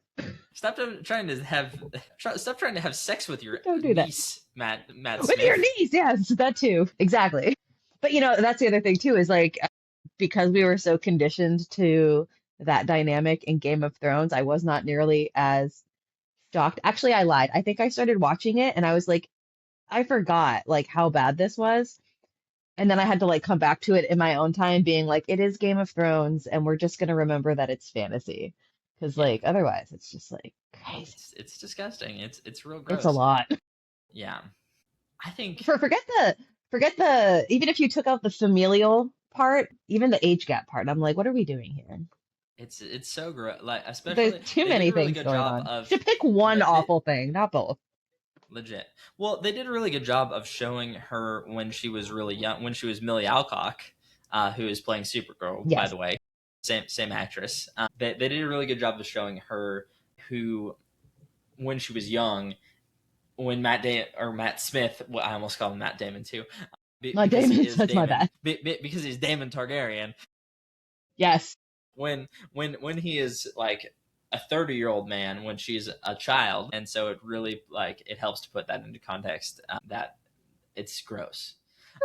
Stop trying to have sex with your Don't do that." niece, Matt With your Smith. niece, yes, that too. Exactly. But that's the other thing too, is like because we were so conditioned to that dynamic in Game of Thrones, I was not nearly as shocked. Actually, I lied. I think I started watching it and I was like, I forgot like how bad this was. And then I had to like come back to it in my own time, being like, it is Game of Thrones, and we're just gonna remember that it's fantasy. Because Yeah. like otherwise it's just like crazy. It's disgusting. It's real It's a gross. lot. Yeah. I think Forget the even if you took out the familial part, even the age gap part, I'm like, what are we doing here? it's so gross. Like There's especially too they did many a really things good going job on. of To pick one they awful thing, not both. legit. Well, they did a really good job of showing her when she was really young, when she was Millie Alcock, who is playing Supergirl, by Yes. the way, same actress. They did a really good job of showing her who when she was young, when Matt Smith, well, I almost call him Matt Damon too, Not because he Damon, is that's my Damon, bad. because he's Damon Targaryen. Yes. When he is like a 30-year-old man when she's a child, and so it really like it helps to put that into context, that it's gross.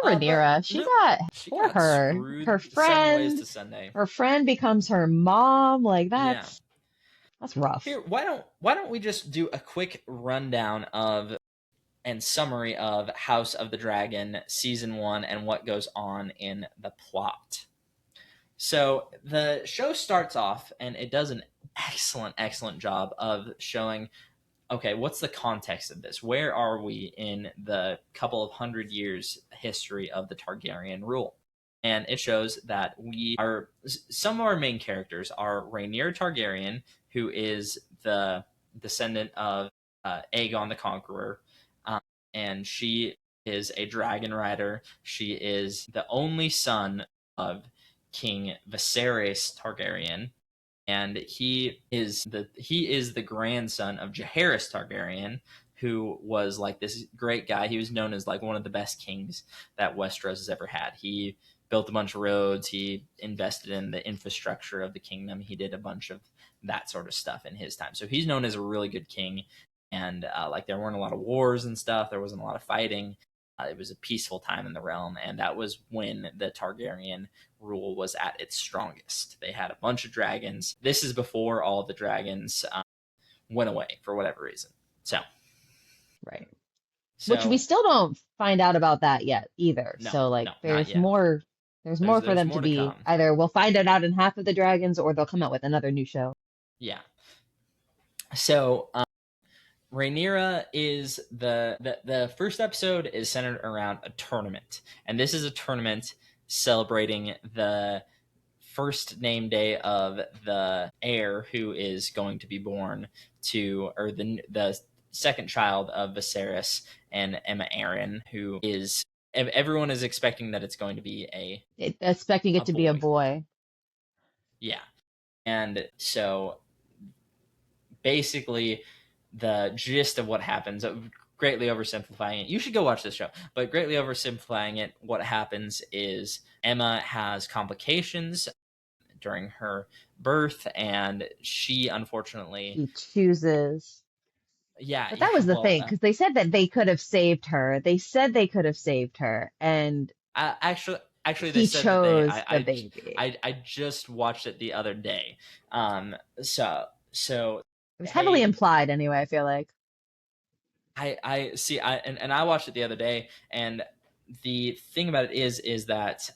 But Rhaenyra, she no, got she for got her. Her screwed seven ways friend, to Sunday. her friend becomes her mom. Like Yeah. that's rough. Here, why don't we just do a quick rundown of and summary of House of the Dragon season 1 and what goes on in the plot. So the show starts off and it does an excellent job of showing, okay, what's the context of this? Where are we in the couple of 100 years history of the Targaryen rule? And it shows that some of our main characters are Rhaenyra Targaryen, who is the descendant of Aegon the Conqueror, um, and she is a dragon rider. She is the only son of King Viserys Targaryen, and he is the grandson of Jaehaerys Targaryen, who was like this great guy. He was known as like one of the best kings that Westeros has ever had. He built a bunch of roads. He invested in the infrastructure of the kingdom. He did a bunch of that sort of stuff in his time. So he's known as a really good king. And like there weren't a lot of wars and stuff. There wasn't a lot of fighting. It was a peaceful time in the realm, and that was when the Targaryen rule was at its strongest. They had a bunch of dragons. This is before all of the dragons went away for whatever reason. So, Right. Which we so still don't find out about that yet either. no, So like no, not there's yet. more for There's them to more to be come. either we'll find it out in Half of the Dragons or they'll come out with another new show. Yeah. So Rhaenyra is the first episode is centered around a tournament, and this is a tournament celebrating the first name day of the heir who is going to be born to, or the second child of Viserys and Emma Arryn, who is everyone is expecting that it's going to be Expecting a it to be a boy. boy. Yeah, and so basically the gist of what happens, greatly oversimplifying it, you should go watch this show, but greatly oversimplifying it, what happens is Emma has complications during her birth, and she unfortunately, He chooses. yeah, But yeah, that was the well, thing, because they said that they could have saved her. They said they could have saved her, and actually they he said that they chose the baby. I just watched it the other day. So It was heavily hey, implied anyway, I feel like. I see. And I watched it the other day, and the thing about it is that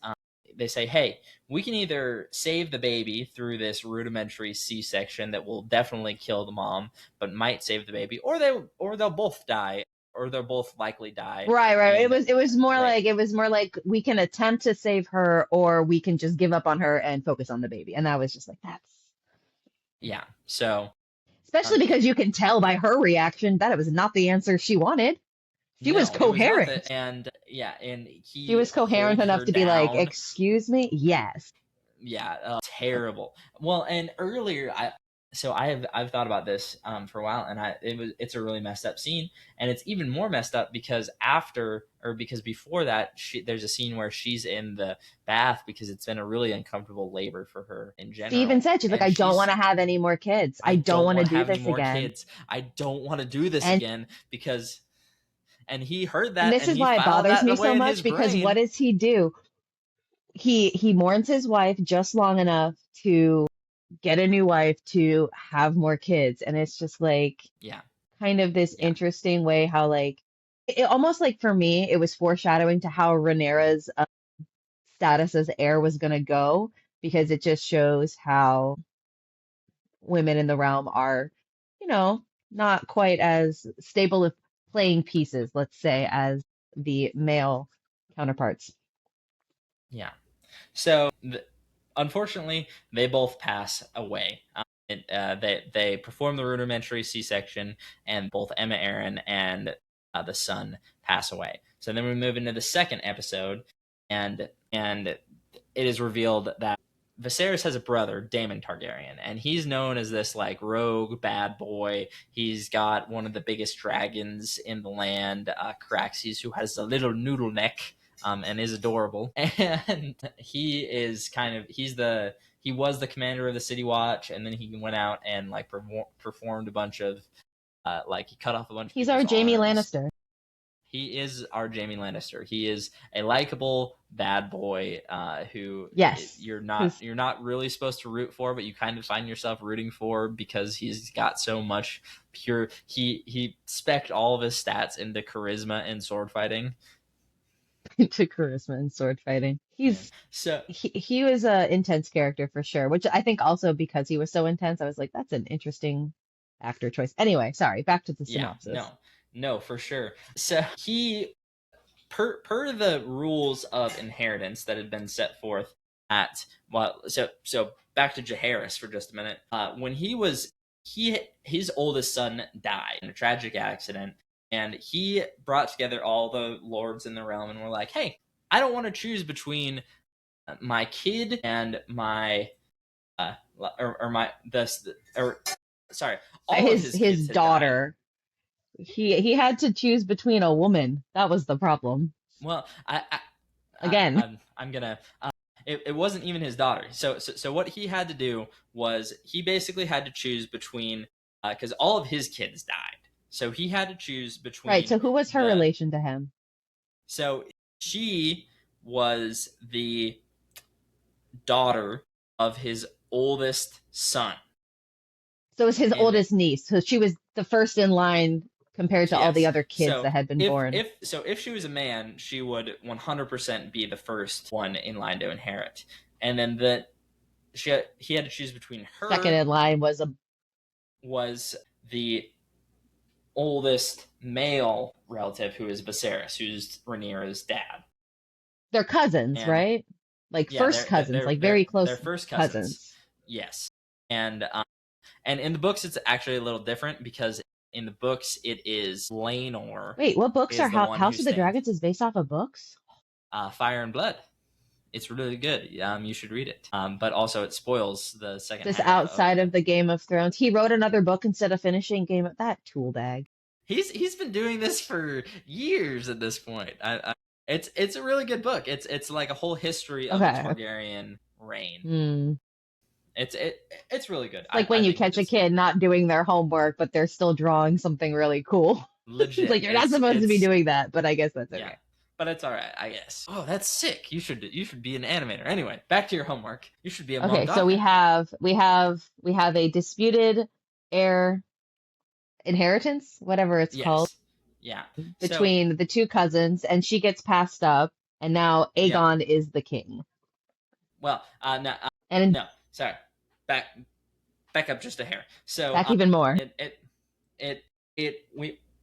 they say, hey, we can either save the baby through this rudimentary C-section that will definitely kill the mom, but might save the baby, or they'll both die, or they'll both likely die Right. in labor. It was more like we can attempt to save her or we can just give up on her and focus on the baby. And that was just like that's Yeah. So especially um, because you can tell by her reaction that it was not the answer she wanted. She was no, it was not that. coherent. And yeah, and She he was coherent holds enough her to be like, down. "Excuse me?" Yes. Yeah, terrible. Well, and earlier I've thought about this for a while, and it's a really messed up scene, and it's even more messed up because because before that there's a scene where she's in the bath because it's been a really uncomfortable labor for her in She even general, said, she's like, and I don't want she's to have any more kids. I I don't don't want to want to do have any this more again. kids. I don't want to do this And again because and he heard and that this and is he why it filed bothers that me so away in his much because what brain. does he do? He mourns his wife just long enough to get a new wife to have more kids. And it's just like Yeah, kind of this yeah, interesting way how like it almost like for me it was foreshadowing to how Rhaenyra's status as heir was going to go because it just shows how women in the realm are, you know, not quite as stable of playing pieces, let's say, as the male counterparts. yeah. So unfortunately, they both pass away. They perform the rudimentary C-section, and both Emma Aaron and the son pass away. So then we move into the second episode, and it is revealed that Viserys has a brother, Daemon Targaryen, and he's known as this like rogue bad boy. He's got one of the biggest dragons in the land, Caraxes, who has a little noodle neck, and is adorable. And he was the commander of the City Watch, and then he went out and like performed a bunch of like he cut off a bunch of He's our people's Jamie arms. Lannister. He is our Jamie Lannister. He is a likable bad boy who Yes. you're not really supposed to root for, but you kind of find yourself rooting for because he's got so much pure. He spec'd all of his stats into charisma and sword fighting. Into charisma and sword fighting. Yeah. So He was a intense character for sure, which I think also because he was so intense, I was like, that's an interesting actor choice. Anyway, sorry, back to the yeah, synopsis. no, for sure. So he per the rules of inheritance that had been set forth at well, so back to Jaehaerys for just a minute. When his oldest son died in a tragic accident, and he brought together all the lords in the realm and were like, "Hey, I don't want to choose between my kid and my or my this or sorry, all of his His kids had died." daughter, he had to choose between a woman. That was the problem. Well, Again, I'm gonna. It wasn't even his daughter. So what he had to do was he basically had to choose between because all of his kids died. So he had to choose right. between So who was her the. relation to him? So she was the daughter of his oldest son. So it was his And oldest niece. So she was the first in line compared to all the yes, other kids so that had been born. if she was a man, she would 100% be the first one in line to inherit. And then he had to choose between Second her in line was a was the oldest male relative who is Viserys, who's Rhaenyra's dad. they're cousins, And right? Like yeah, first cousins, like very they're close first cousins. cousins. Yes, and and in the books it's actually a little different because in the books it is Laenor Wait, what books are is the one who House of the stands Dragons is based off of books? Fire and Blood. It's really good. You should read it. But also it spoils the second This half of outside the. of the Game of Thrones. He wrote another book instead of finishing Game of that tool bag. He's been doing this for years at this point. It's a really good book. It's like a whole history of the Okay. Targaryen reign. Hmm. It's really good. It's like I when you think it catch a is kid not doing their homework, but they're still drawing something really cool. It's legit. like you're not supposed to be It's doing that, but I guess that's yeah, okay. but it's all right, I guess. Oh, that's sick. You should be an animator. Anyway, back to your homework. You should be a Okay, so mangaka. we have a disputed heir inheritance, whatever it's called, Yes, yeah. So between the two cousins, and she gets passed up, and now yeah. Aegon is the king. Well, no, And no. Sorry. Back back up just a hair. So back even more. it it it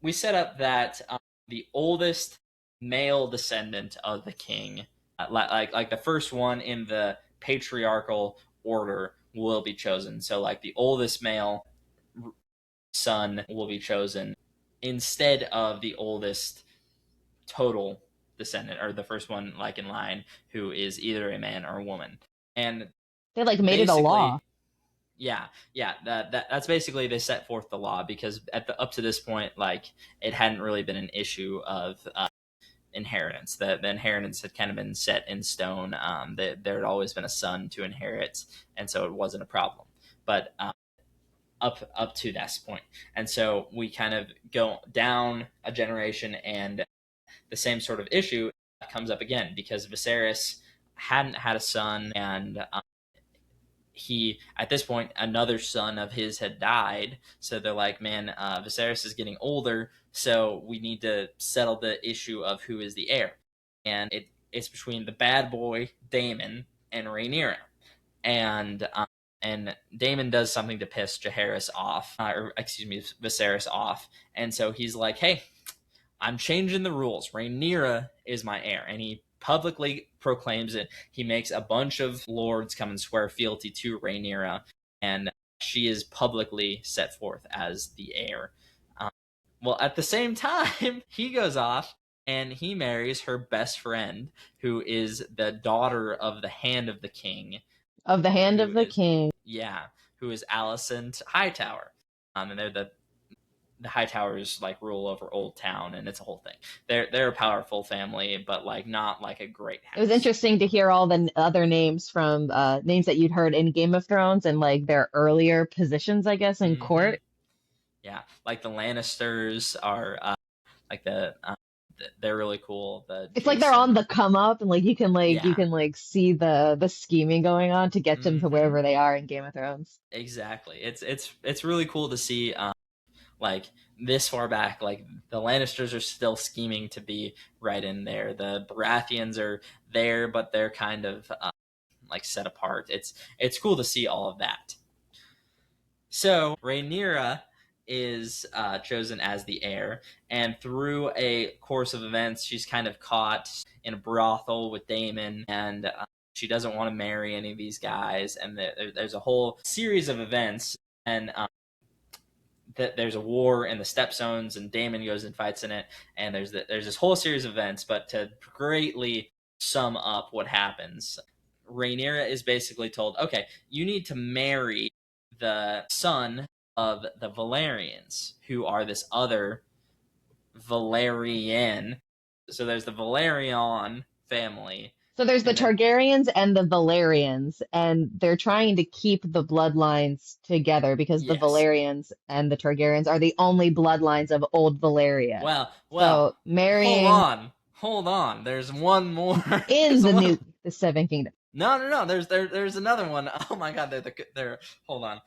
we set up that the oldest male descendant of the king, like the first one in the patriarchal order, will be chosen. So like the oldest male son will be chosen instead of the oldest total descendant or the first one like in line who is either a man or a woman. And They like made it a law. basically yeah, that's basically they set forth the law because up to this point, like it hadn't really been an issue of inheritance. The inheritance had kind of been set in stone. There had always been a son to inherit, and so it wasn't a problem. But up to this point, and so we kind of go down a generation, and the same sort of issue comes up again because Viserys hadn't had a son, and he at this point another son of his had died, so they're like, man, Viserys is getting older, so we need to settle the issue of who is the heir. And it's between the bad boy Daemon and Rhaenyra. And Daemon does something to piss Jaehaerys off, or excuse me, Viserys off, and so he's like, hey, I'm changing the rules. Rhaenyra is my heir. And he publicly proclaims it. He makes a bunch of lords come and swear fealty to Rhaenyra, and she is publicly set forth as the heir. Um, well, at the same time, he goes off and he marries her best friend, who is the daughter of the Hand of the King, Of the Hand of who the is, King. yeah, who is Alicent Hightower. And they're the Hightowers like rule over Old Town, and it's a whole thing. They're a powerful family, but like not like a great It was house. interesting to hear all the other names from names that you'd heard in Game of Thrones and like their earlier positions, I guess, in Mm-hmm. court. Yeah, like the Lannisters are like the They're really cool. The It's like they're Jason, on the come up, and like you yeah, can like see the scheming going on to get them to hmm wherever they are in Game of Thrones. exactly. It's really cool to see like this far back. Like the Lannisters are still scheming to be right in there. The Baratheons are there, but they're kind of like set apart. It's cool to see all of that. So Rhaenyra is chosen as the heir, and through a course of events, she's kind of caught in a brothel with Daemon, and she doesn't want to marry any of these guys. And there's a whole series of events, and that there's a war in the Stepstones, and Daemon goes and fights in it, and there's this whole series of events. But to greatly sum up what happens, Rhaenyra is basically told, okay, you need to marry the son of the Valerians, who are this other Valerian. So there's the Valerian family, So there's the and then Targaryens and the Valerians, and they're trying to keep the bloodlines together because the yes, Valerians and the Targaryens are the only bloodlines of old Valeria. well, So marrying hold on. There's one more. in There's one. the Seven Kingdoms. No. There's another one. Oh my God, they're. Hold on.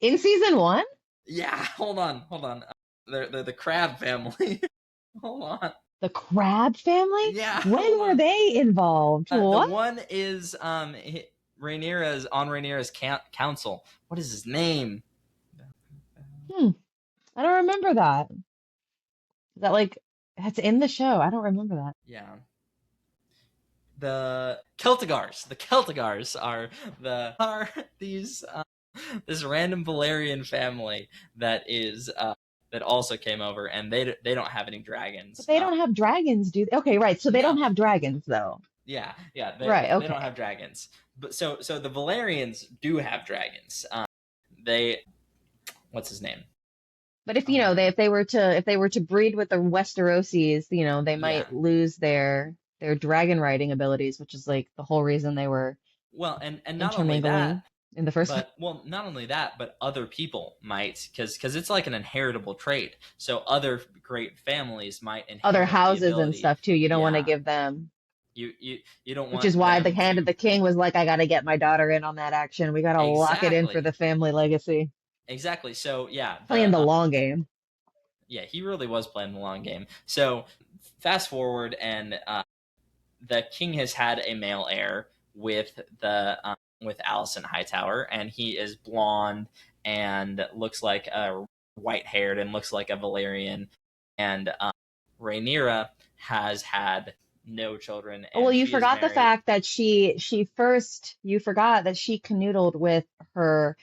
In season one, Yeah, hold on. They're the Crab family. Hold on. the Crab family? Yeah, When hold were on. they involved? The What? one is Rhaenyra's council. What is his name? Hmm, I don't remember that. Is that like that's in the show? I don't remember that. Yeah, the Celtigars. The Celtigars are these this random Valerian family that is that also came over, and they don't have any But dragons. they don't have dragons, do they? Okay, right. So they No, don't have dragons though. yeah, Right, they don't okay. have dragons. But so the Valerians do have dragons. They what's his name? But if Oh my god. if they were to breed with the Westeroses, they Yeah. might lose their dragon riding abilities, which is like the whole reason they were Well, and not only intermingling that, in the first place. but well, not only that, but other people might, because it's like an inheritable trait. So other great families might Other inherit the houses and ability. stuff too. You don't want to Yeah, give them, you don't which is want why the them hand of to the king was like, I gotta get my daughter in on that action. We gotta lock it in for exactly the family legacy. exactly. So yeah, Playing the the long game. yeah he really was playing the long game. So fast forward, and the king has had a male heir with Allison Hightower, and he is blonde and looks like a white haired and looks like a Valerian. And Rhaenyra has had no children, Oh, well, and you she is forgot the married. fact that she first, you forgot that she canoodled with her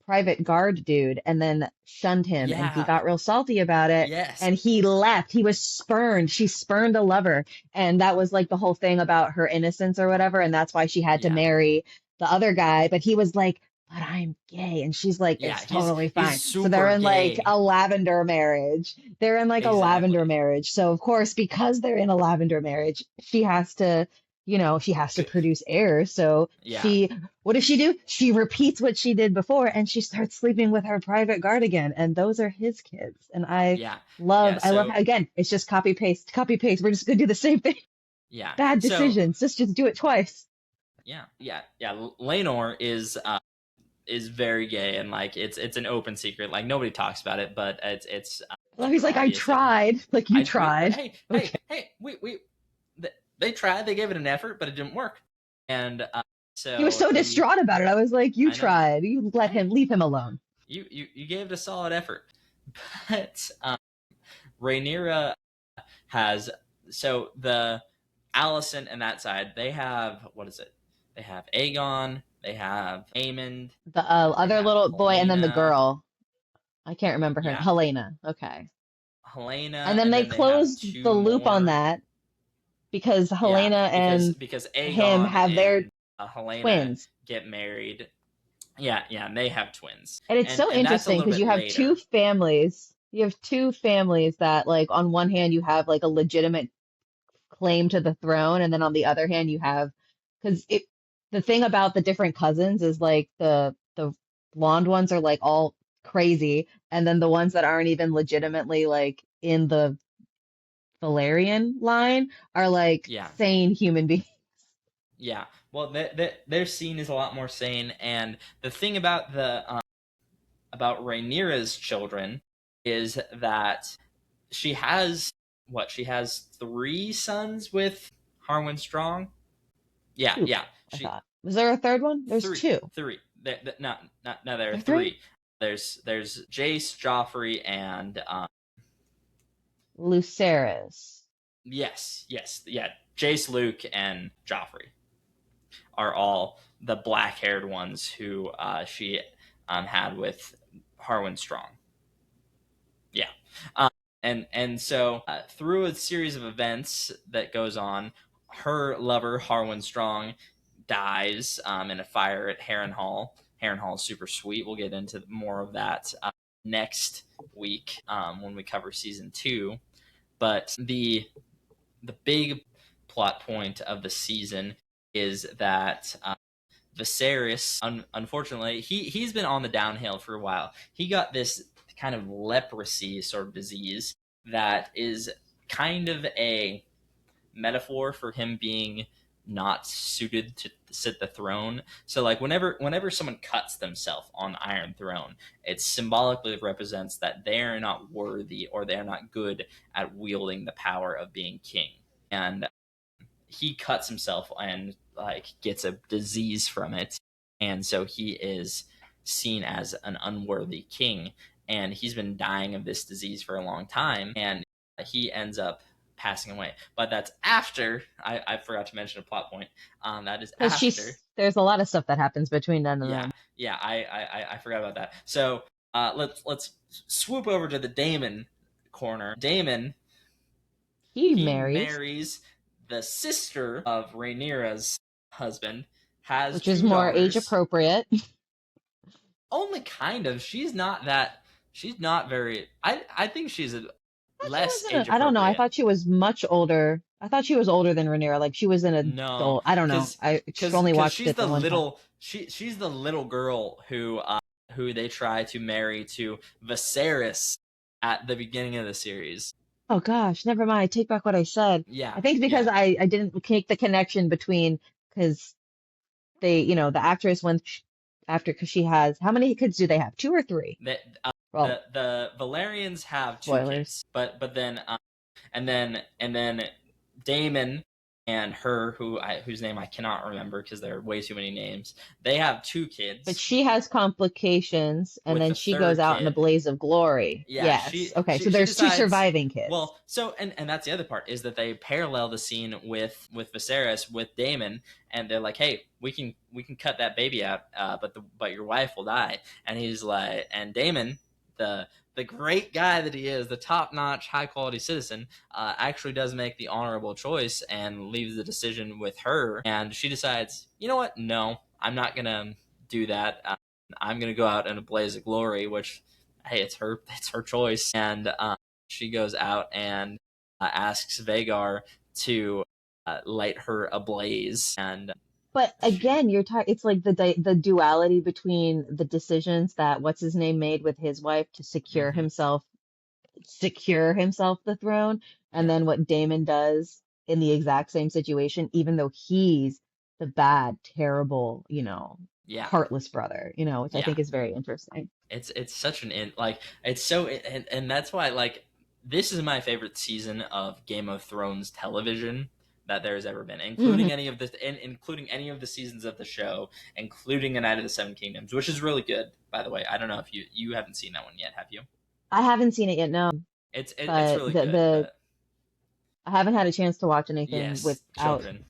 private guard dude and then shunned him, and he Yeah. got real salty about it, Yes. and he left. He was spurned. She spurned a lover, and that was like the whole thing about her innocence or whatever, and that's why she had to Yeah. marry the other guy. But he was like, but I'm gay, and she's like, Yeah. it's totally He's fine. So they're super in like gay. a lavender marriage. They're in like a lavender Exactly. marriage. So of course, because they're in a lavender marriage, she has to produce heirs. So Yeah. what does she do? She repeats what she did before, and she starts sleeping with her private guard again. And those are his kids. And Yeah. Yeah. I love So how, again, it's just copy paste, copy paste. We're just gonna do the same thing. yeah. Bad So decisions. Just do it twice. yeah. Lenore is very gay, and like it's an open secret. Like nobody talks about it, but it's Well, he's super like, I obvious. And tried. Like you tried. Okay. they tried. They gave it an effort, but it didn't work. And He was so so distraught about it. I was like, you I know. tried. You let Hey, him leave him alone. you gave it a solid effort, but Rhaenyra has so the Allison and that side, they have what is it? They have Aegon, they have Aemond, The they other have little boy and then the Helena, girl. I can't remember her. yeah, Helena. Okay. And Helena, then and they then they have closed two the loop on more. that because Yeah, Helena and because him Aegon have their and Helena twins. get married. Yeah, and they have twins, And it's so and that's a interesting little because bit you have two later. families. You have two families that, like, on one hand, you have like a legitimate claim to the throne, and then on the other hand, you have because the thing about the different cousins is like the blonde ones are like all crazy, and then the ones that aren't even legitimately like in the Valerian line are like Yeah, sane human beings. yeah. Well, their scene is a lot more sane, and the thing about the about Rhaenyra's children is that she has what? She has three sons with Harwin Strong. Yeah, Two, yeah. I She thought. Was there a third one? There's three, two. three. No, there are There are three? three. There's Jace, Joffrey, and Lucerys. yes, yeah. Jace, Luke, and Joffrey are all the black-haired ones who she had with Harwin Strong. Yeah. Um, and so through a series of events that goes on, her lover Harwin Strong dies in a fire at Harrenhal. Harrenhal is super sweet. We'll get into more of that next week when we cover season 2. But the big plot point of the season is that Viserys, unfortunately, he's been on the downhill for a while. He got this kind of leprosy sort of disease that is kind of a metaphor for him being not suited to sit the throne. So like whenever someone cuts themselves on the Iron Throne, it symbolically represents that they're not worthy or they're not good at wielding the power of being king. And he cuts himself and like gets a disease from it, and so he is seen as an unworthy king, and he's been dying of this disease for a long time, and he ends up passing away. But that's after I forgot to mention a plot point. That is Because after. there's a lot of stuff that happens between then and Yeah, then. yeah. I forgot about that. So let's swoop over to the Daemon corner. Daemon, He he marries, marries the sister of Rhaenyra's husband, has which is two more age daughters. appropriate. Only kind of. She's not that. She's not very. I think she's a I thought she less was in a, age I don't know. I appropriate. thought she was much older. I thought she was older than Rhaenyra. Like she was an No, adult. I don't know. because I just only watched she's it the the one time. little she's the little girl who they try to marry to Viserys at the beginning of the series. Oh gosh, never mind. I take back what I said. Yeah, I think because yeah. I didn't make the connection between because they, the actress when after because she has how many kids do they have? Two or three? The Well, the Valerians have two spoilers. kids, but then and then Damon and her whose name I cannot remember because there are way too many names. They have two But kids she has complications and with then the she goes third out in a kid. blaze of glory. Yeah, Yes. she Okay, she so she there's two decides. surviving kids. Well, so and that's the other part is that they parallel the scene with Viserys with Damon, and they're like, "Hey, we can cut that baby out, but your wife will die." And he's like, and Damon, the the great guy that he is, the top notch, high quality citizen, actually does make the honorable choice and leaves the decision with her. And she decides, you know what? No, I'm not gonna do that. I'm gonna go out in a blaze of glory, which hey, it's her choice, and she goes out and asks Vagar to light her ablaze, and But she again, you're talking, it's like the duality between the decisions that what's his name made with his wife to mm-hmm, secure himself the throne, and yeah, then what Damon does in the exact same situation, even though he's the bad, terrible, yeah, heartless brother, which I yeah. think is very interesting. It's such an in like it's so and that's why like this is my favorite season of Game of Thrones television that there's ever been, Hmm. including any of the seasons of the show, including A Night of the Seven Kingdoms, which is really good, by the way. I don't know if you haven't seen that one yet, have you? I haven't seen it yet, no, It's but really good, but I haven't had a chance to watch anything yes, without children.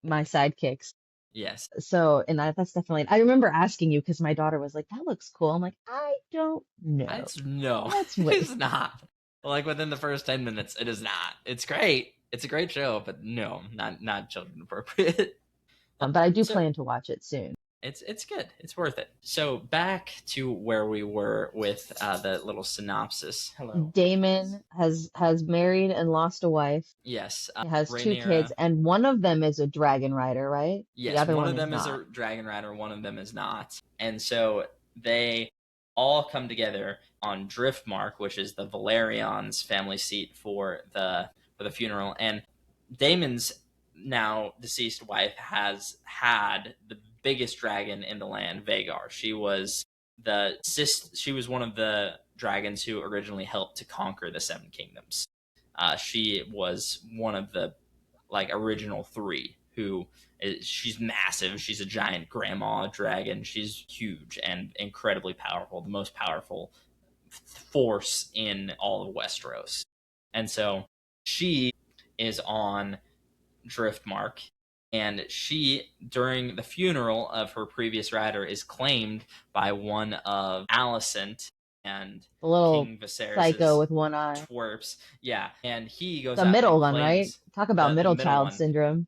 my sidekicks. Yes. So, and that's definitely, I remember asking you because my daughter was like, that looks cool. I'm like, I don't know. It's no, Let's it's wait. not. Like within the first 10 minutes, it is not. It's great. It's a great show, but no, not children appropriate. But I do So plan to watch it soon. it's good. It's worth it. So back to where we were with the little synopsis. Hello. Damon has married and lost a wife. Yes, He has two kids, Rhaenyra. and one of them is a dragon rider, right? The Yes, other one one of is them is not. a dragon rider, one of them is not. And so they all come together on Driftmark, which is the Valerian's family seat for the for the funeral. And Daemon's now deceased wife has had the biggest dragon in the land, Vagar. She was one of the dragons who originally helped to conquer the Seven Kingdoms. She was one of the original three she's massive. She's a giant grandma dragon. She's huge and incredibly powerful, the most powerful force in all of Westeros. And so she is on Driftmark, and she, during the funeral of her previous rider, is claimed by one of Alicent and The little King psycho Viserys's with one eye. twerps. Yeah, and he goes The out middle and one, right? claims Talk about the middle middle child one. syndrome.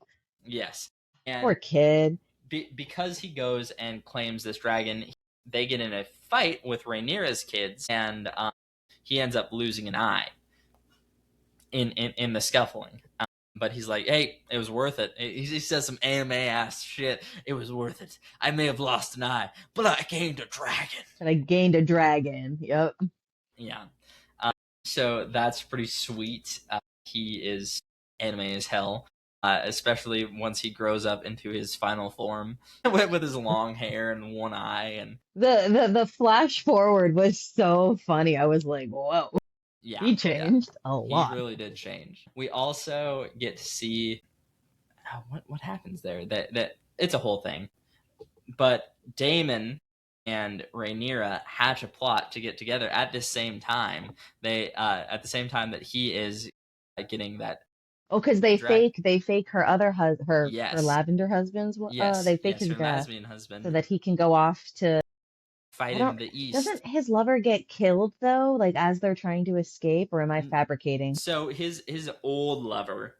Yes, and Poor kid. because he goes and claims this dragon, they get in a fight with Rhaenyra's kids, and he ends up losing an eye in the scuffling. But he's like, hey, it was worth it. He says some anime ass shit. It was worth it. I may have lost an eye, but I gained a dragon. And I gained a dragon. Yep. Yeah. So that's pretty sweet. He is anime as hell, especially once he grows up into his final form with his long hair and one eye. And The flash forward was so funny. I was like, whoa, yeah, he yeah, changed a he lot. really did change. We also get to see what happens there. That it's a whole thing. But Daemon and Rhaenyra hatch a plot to get together at the same time. They at the same time that he is getting that Oh, because drag. they fake her her Yes, lavender husband's yes, they fake yes. his Her death Lasmian so husband that he can go off to I fight in don't the east. doesn't his lover get killed though, like as they're trying to escape, or am I fabricating? So his old lover,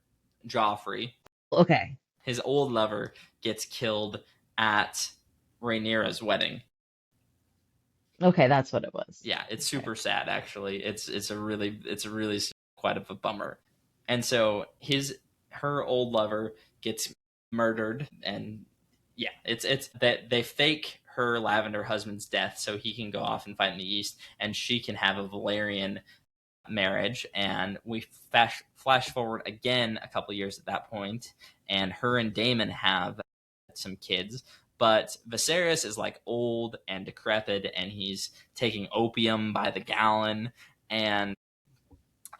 Joffrey, Okay. his old lover gets killed at Rhaenyra's wedding. Okay, that's what it was. Yeah, it's Okay. super sad actually. It's a really quite of a bummer. And so her old lover gets murdered, and yeah, it's that they fake her lavender husband's death so he can go off and fight in the east, and she can have a Valerian marriage. And we flash forward again a couple years at that point, and her and Daemon have some kids. But Viserys is like old and decrepit, and he's taking opium by the gallon, and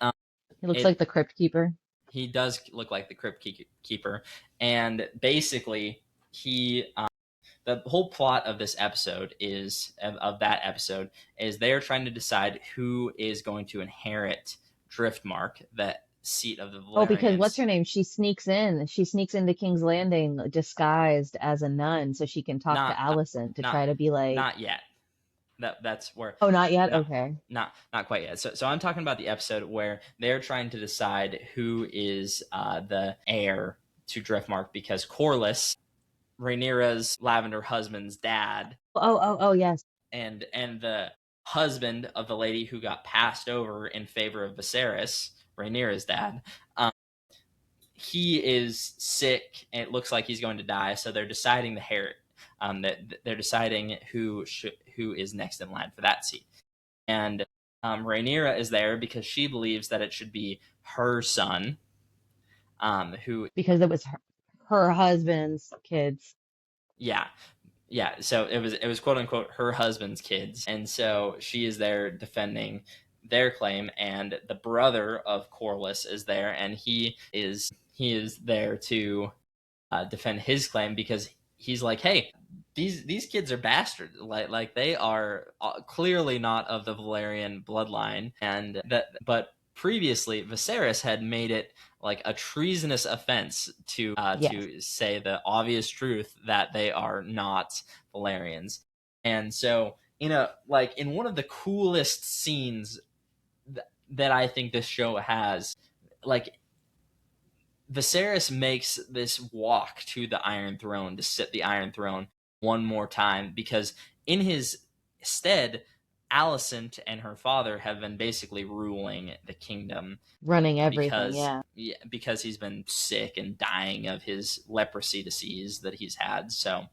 um, He looks like it the Crypt Keeper. he does look like the Crypt Keeper. And basically he the whole plot of this episode is of that episode is they're trying to decide who is going to inherit Driftmark, that seat of the Oh, because what's Valerians. her name? She sneaks in. She sneaks into King's Landing disguised as a nun so she can talk to Not Alicent to not try to be like, not yet. That's where oh, not yet? no, Okay. not quite yet. So I'm talking about the episode where they're trying to decide who is the heir to Driftmark, because Corlys, Rhaenyra's lavender husband's dad, Oh, yes. and the husband of the lady who got passed over in favor of Viserys, Rhaenyra's dad, um, he is sick and it looks like he's going to die. So they're deciding the heir. That they're deciding who is next in line for that seat. And Rhaenyra is there because she believes that it should be her son, who, Because it was her husband's kids. yeah, yeah. So it was quote unquote her husband's kids, and so she is there defending their claim, and the brother of Corlys is there, and he is there to defend his claim, because he's like, hey, these kids are bastards. Like they are clearly not of the Valerian bloodline, and but previously Viserys had made it like a treasonous offense Yes. to say the obvious truth that they are not Valerians. And so like in one of the coolest scenes that I think this show has, like Viserys makes this walk to the Iron Throne to sit the Iron Throne one more time, because in his stead, Alicent and her father have been basically ruling the kingdom, Running everything. because Yeah. yeah, because he's been sick and dying of his leprosy disease that he's had. So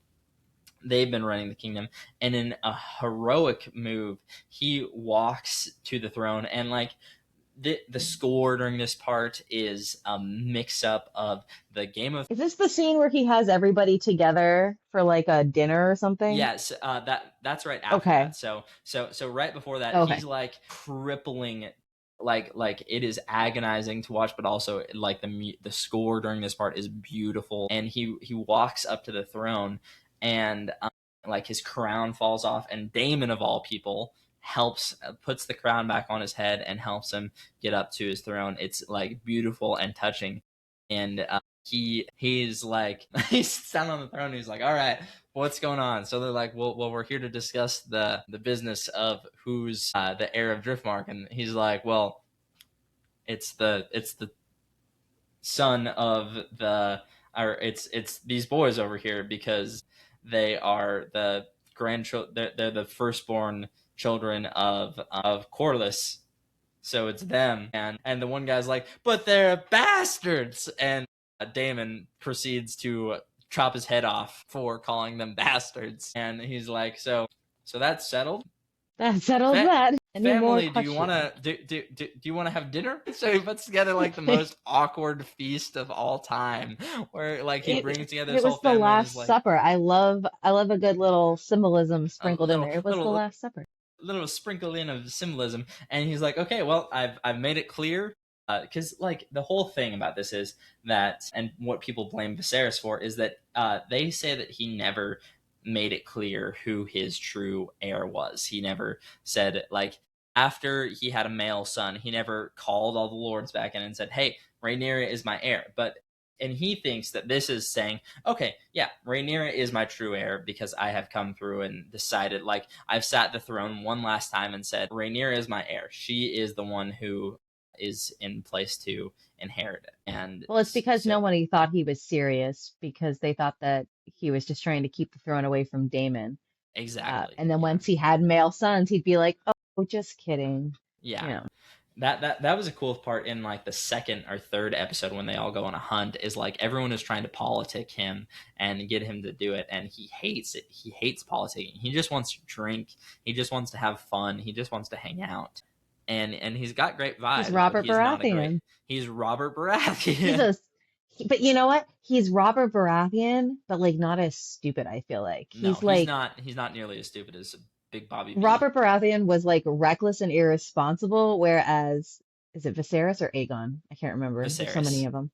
they've been running the kingdom, and in a heroic move, he walks to the throne, and like the score during this part is a mix up of the Game of Is this the scene where he has everybody together for like a dinner or something? Yes, that's right after Okay. that. So right before that, he's Okay. like crippling, like it is agonizing to watch, but also like the score during this part is beautiful. And he walks up to the throne, and like his crown falls off, and Damon of all people helps puts the crown back on his head and helps him get up to his throne. It's like beautiful and touching, and he's like he's down on the throne. He's like, all right, what's going on? So they're like, well, we're here to discuss the business of who's the heir of Driftmark, and he's like, well, it's the son of the, or it's these boys over here because they are the grandchildren. They're the firstborn children of Corlys, so it's them. And the one guy's like, but they're bastards, and Damon proceeds to chop his head off for calling them bastards. And he's like, so that's settled. That settles Fa- that. Any more Family, do you want questions? to do you want to have dinner? So he puts together like the most awkward feast of all time, where like he brings together his It whole was the family and is Last like Supper. I love a good little symbolism a sprinkled in there. It was the Last Supper. little sprinkle in of symbolism. And he's like, okay, well, I've made it clear, because like the whole thing about this is that, and what people blame Viserys for is that they say that he never made it clear who his true heir was. He never said, like, after he had a male son, he never called all the lords back in and said, hey, Rhaenyra is my heir. But and he thinks that this is saying, okay, yeah, Rhaenyra is my true heir because I have come through and decided, like, I've sat the throne one last time and said, Rhaenyra is my heir. She is the one who is in place to inherit it. And Well, it's because so, nobody thought he was serious because they thought that he was just trying to keep the throne away from Daemon. exactly. And then Yeah. once he had male sons, he'd be like, "Oh, just kidding." You Yeah. know, That was a cool part in like the second or third episode when they all go on a hunt, is like everyone is trying to politic him and get him to do it, and he hates it. He hates politicking. He just wants to drink. He just wants to have fun. He just wants to hang out. And he's got great he's vibes, but Robert he's not a great. Baratheon. He's Robert He's Baratheon. a, but you know what? He's Robert Baratheon, but like not as stupid, I feel like. No, He's like he's not nearly as stupid as Big Bobby B. Robert Baratheon was like reckless and irresponsible, whereas is it Viserys or Aegon? I can't remember. There's so many Viserys. of them.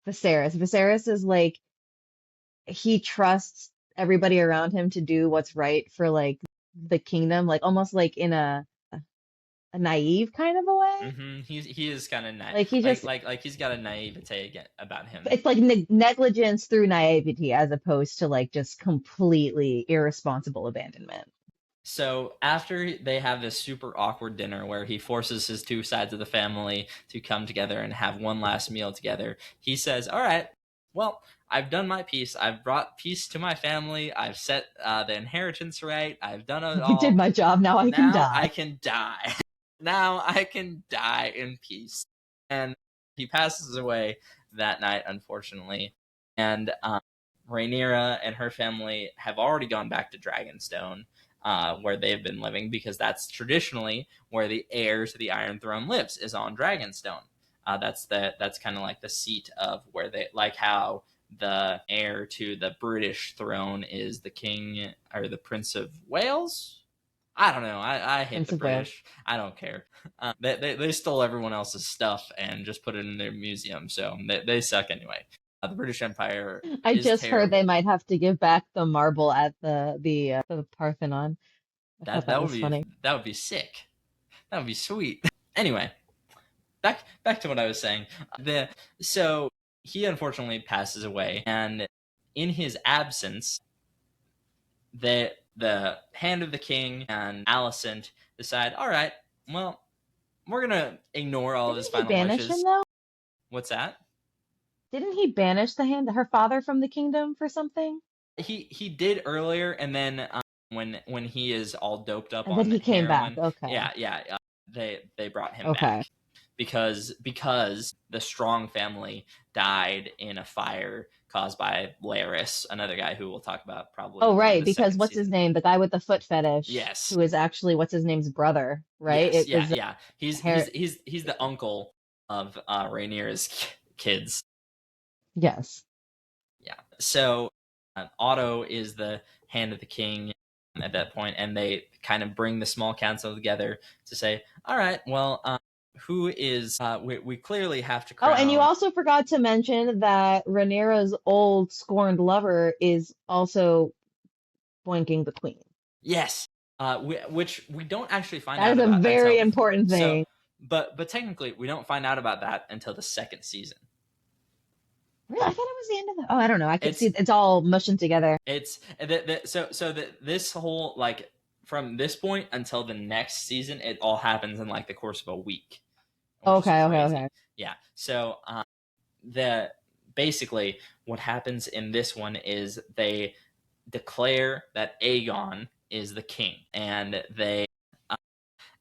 Viserys. Viserys is like he trusts everybody around him to do what's right for like the kingdom, like almost like in a naive kind of a way. He is kind of Like he just like he's got a naivete about him. it's like negligence through naivety as opposed to like just completely irresponsible abandonment. So after they have this super awkward dinner where he forces his two sides of the family to come together and have one last meal together, he says, all right, well, I've done my piece. I've brought peace to my family. I've set the inheritance right. I've done it I did all. my job, now I can Now I die. can die. Now I can die in peace. And he passes away that night, unfortunately. And Rhaenyra and her family have already gone back to Dragonstone, where they've been living, because that's traditionally where the heir to the Iron Throne lives, is on Dragonstone. That's kind of like the seat of where they, like how the heir to the British throne is the king or the Prince of Wales. I don't know. I hate Prince the of Wales. British. I don't care. They stole everyone else's stuff and just put it in their museum, so they suck anyway. The British Empire I is just heard they terrible. might have to give back the marble at the Parthenon. I thought That that was funny. that would be sick. That would be sweet. Anyway, back to what I was saying. The So he unfortunately passes away, and in his absence, the Hand of the King and Alicent decide, all right, well, we're gonna ignore all of his Didn't he final banish him wishes. though? What's that? Didn't he banish the hand, her father from the kingdom for something? He did earlier, and then when he is all doped up And then on he came back. heroin, Okay. yeah, they brought him Okay. back because the Strong family died in a fire caused by Laris, another guy who we'll talk about probably Oh, more in right, the because second what's his season. name? The guy with the foot fetish, Yes. who is actually what's his name's brother, right? Yes. It Yeah. was Yeah. hair. He's the uncle of Rhaenyra's kids. Yes. Yeah. So Otto is the hand of the king at that point, and they kind of bring the small council together to say, "All right, well, who is? We clearly have to Oh, and you crown." also forgot to mention that Rhaenyra's old scorned lover is also boinking the queen. Yes, which we don't actually find That out is a about very until important so. thing. But technically, we don't find out about that until the second season. Really? I thought it was the end of the. Oh, I don't know. I could see It's it's all mushing together. this whole like from this point until the next season, it all happens in like the course of a week, which is Okay, okay, crazy. okay. Yeah. So the basically what happens in this one is they declare that Aegon is the king, and they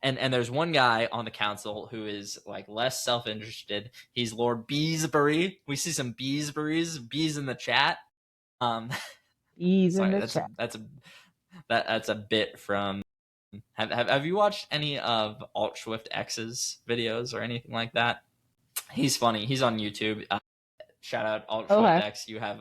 and there's one guy on the council who is like less self-interested. He's Lord Beesbury. We see some bees in the chat. Um, Ease in sorry, the chat. that's a bit from. Have you watched any of Alt Swift X's videos or anything like that? He's funny. He's on YouTube. Shout out Alt Swift Okay. X. You have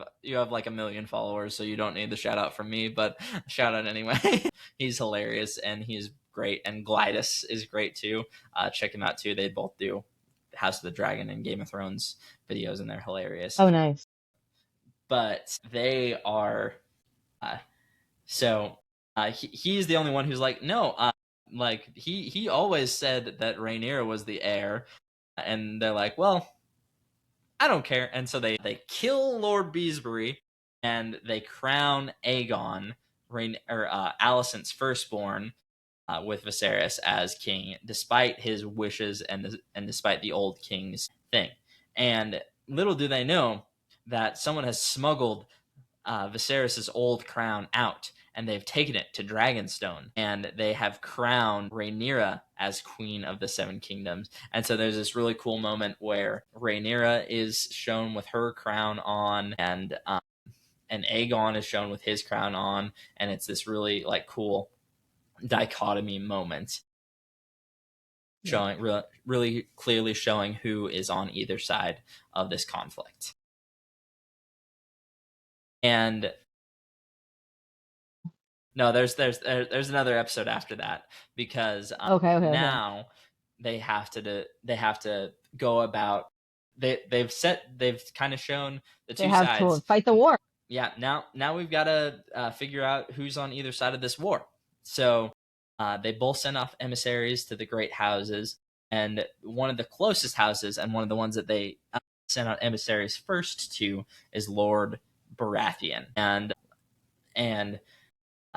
like 1 million followers, so you don't need the shout out from me, but shout out anyway. He's hilarious and he's great, and Glidus is great too. Check him out too. They both do House of the Dragon and Game of Thrones videos, and they're hilarious. Oh, nice. But they are uh, so he's the only one who's like, no, like he always said that Rhaenyra was the heir, and they're like, well, I don't care. And so they kill Lord Beesbury and they crown Aegon, Alicent's firstborn, with Viserys as king, despite his wishes and despite the old king's thing. And little do they know that someone has smuggled Viserys' old crown out, and they've taken it to Dragonstone, and they have crowned Rhaenyra as Queen of the Seven Kingdoms. And so there's this really cool moment where Rhaenyra is shown with her crown on, and Aegon is shown with his crown on, and it's this really like cool dichotomy moment, Yeah. showing really clearly showing who is on either side of this conflict. And no, there's another episode after that because Okay, okay, okay. now they have to go about they've kind of shown the They two have to sides. fight the war. Yeah, now we've got to figure out who's on either side of this war. So they both send off emissaries to the great houses, and one of the closest houses and one of the ones that they sent out emissaries first to is Lord Baratheon, and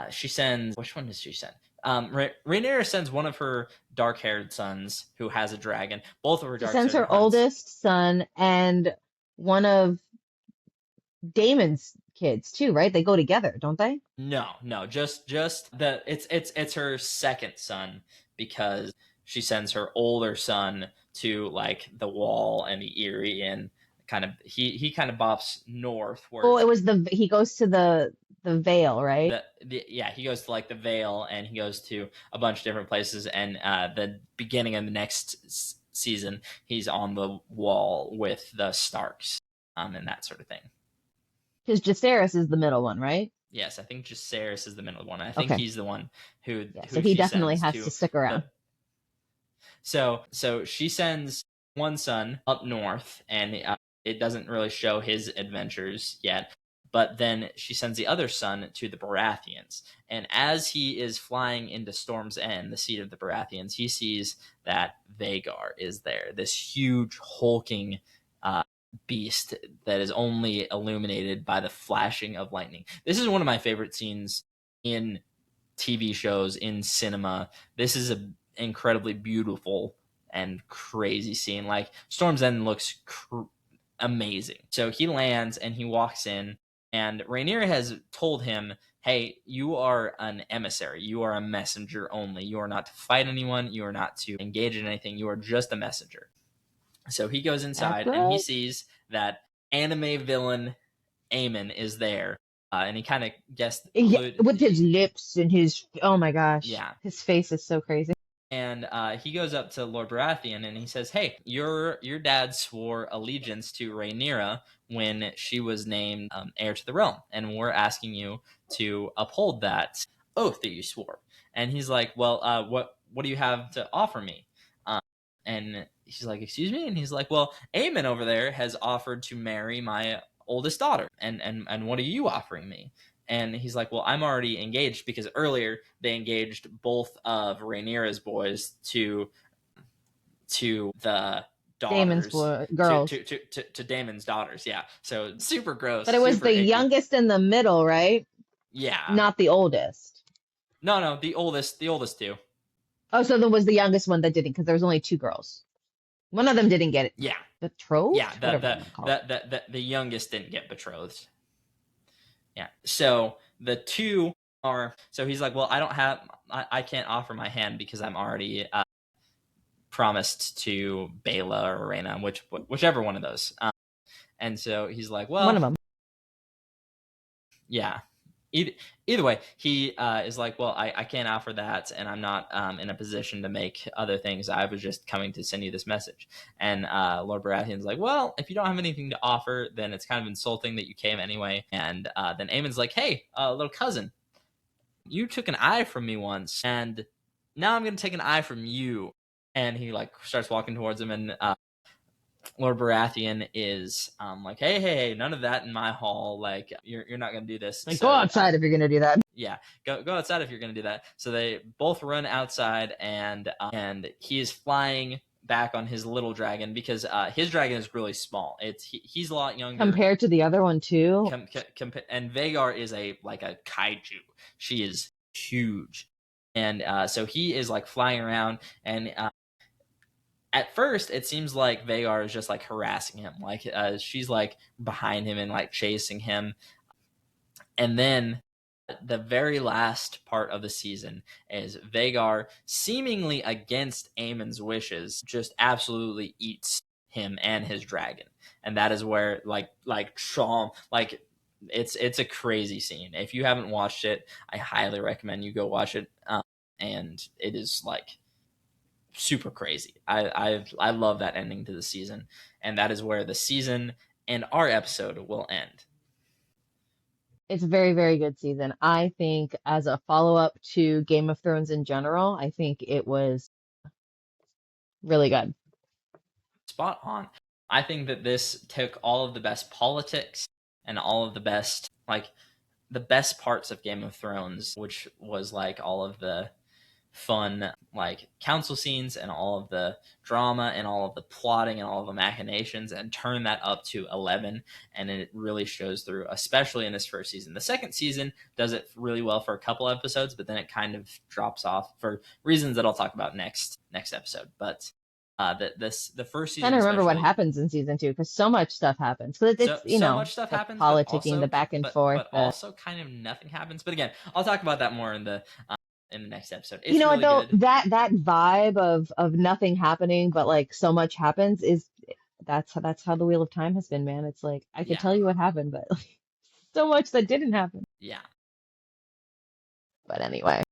she sends, which one does she send? Rhaenyra sends one of her dark-haired sons who has a dragon. Both of her She dark sends haired her sons. oldest son and one of Damon's kids too, right? They go together, don't they? No, just the it's her second son because she sends her older son to like the Wall and the Eyrie, and kind of he kind of bops north where Oh, it's it was he goes to the Vale, right? yeah, he goes to like the Vale, and he goes to a bunch of different places, and the beginning of the next season he's on the Wall with the Starks, and that sort of thing. Because Jacaerys is the middle one, right? Yes, I think Jacaerys is the middle one. I think Okay. he's the one Yeah, so who he she definitely sends has to to stick around. the. So she sends one son up north, and it doesn't really show his adventures yet. But then she sends the other son to the Baratheons, and as he is flying into Storm's End, the seat of the Baratheons, he sees that Vhagar is there, this huge hulking uh, beast that is only illuminated by the flashing of lightning. This is one of my favorite scenes in TV shows, in cinema. This is an incredibly beautiful and crazy scene. Like Storm's End looks amazing. So he lands and he walks in, and Rhaenyra has told him, "Hey, you are an emissary. You are a messenger only. You are not to fight anyone. You are not to engage in anything. You are just a messenger." So he goes inside and he Accurate? sees that anime villain Aemon is there, and he kind of guessed Yeah, clued. with his lips and his, oh my gosh, Yeah, his face is so crazy. and he goes up to Lord Baratheon and he says, "Hey, your dad swore allegiance to Rhaenyra when she was named heir to the realm, and we're asking you to uphold that oath that you swore." And he's like, "Well, what do you have to offer me?" Um, and she's like, "Excuse me?" And he's like, "Well, Aemon over there has offered to marry my oldest daughter, and what are you offering me?" And he's like, "Well, I'm already engaged because earlier they engaged both of Rhaenyra's boys to the Damon's daughters boy, to girls. to to to Damon's daughters." Yeah, so super gross, But it was super the icky. youngest in the middle, right? Yeah, Not the oldest. no, the oldest two. Oh, so there was the youngest one that didn't, because there was only two girls. One of them didn't get it Yeah, yeah. betrothed, The whatever you the want to call it. the youngest didn't get betrothed. Yeah. So the two are. So he's like, "Well, I don't have. I can't offer my hand because I'm already promised to Bela or Reyna, whichever one of those." And so he's like, One of "Well, them. yeah." Either, either way, he is like, "Well, I can't offer that, and I'm not in a position to make other things. I was just coming to send you this message." And Lord Baratheon's like, "Well, if you don't have anything to offer, then it's kind of insulting that you came anyway." And then Aemon's like, "Hey, little cousin, you took an eye from me once, and now I'm gonna take an eye from you." And he like starts walking towards him, and Lord Baratheon is like, hey, none of that in my hall. Like, you're not gonna do this. Like, go So outside if you're gonna do that. yeah, go outside if you're gonna do that. So they both run outside, and he is flying back on his little dragon because his dragon is really small. He's a lot younger. Compared to the other one too. And Vagar is a kaiju. She is huge, and so he is like flying around, and at first it seems like Vagar is just like harassing him, like she's like behind him and like chasing him, and then the very last part of the season is Vagar, seemingly against Aemon's wishes, just absolutely eats him and his dragon, and that is where Shawn it's a crazy scene. If you haven't watched it, I highly recommend you go watch it, and it is like super crazy. I love that ending to the season, and that is where the season and our episode will end. It's a very, very good season. I think as a follow-up to Game of Thrones in general, I think it was really good. Spot on. I think that this took all of the best politics and all of the best parts of Game of Thrones, which was like all of the fun like council scenes and all of the drama and all of the plotting and all of the machinations, and turn that up to 11, and it really shows through, especially in this first season. The second season does it really well for a couple episodes, but then it kind of drops off for reasons that I'll talk about next episode. But the first Trying season to remember what especially, happens in season two because so much stuff happens. Because it's, so much stuff the happens, but politicking, the also back and forth, but the also kind of nothing happens. But again, I'll talk about that more in the next episode. you It's know what really though, good. that vibe of nothing happening but like so much happens is that's how the Wheel of Time has been, man. It's like I could Yeah, tell you what happened, but like, so much that didn't happen. yeah. But anyway,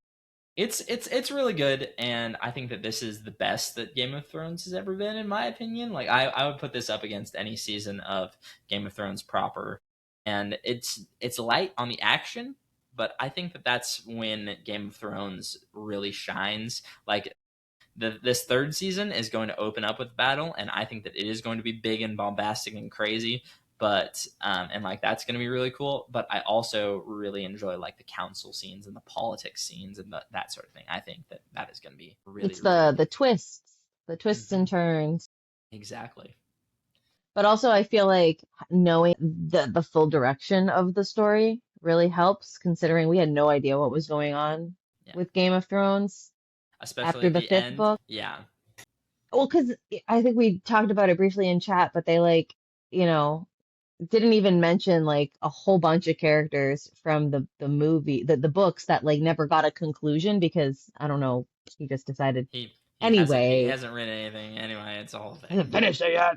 It's really good, and I think that this is the best that Game of Thrones has ever been, in my opinion. Like I would put this up against any season of Game of Thrones proper, and it's light on the action, but I think that that's when Game of Thrones really shines. Like this third season is going to open up with battle, and I think that it is going to be big and bombastic and crazy. But and like that's going to be really cool. But I also really enjoy like the council scenes and the politics scenes and that sort of thing. I think that that is going to be really it's really the good. twists Hmm. and turns. Exactly. But also I feel like knowing the full direction of the story really helps, considering we had no idea what was going on Yeah. with Game of Thrones Especially after at the the fifth end. book. Yeah. Well, because I think we talked about it briefly in chat, but they like, you know, didn't even mention like a whole bunch of characters from the movie, the books that like never got a conclusion because I don't know, he just decided He anyway. hasn't written anything anyway. It's a whole thing. Hasn't finished it yet.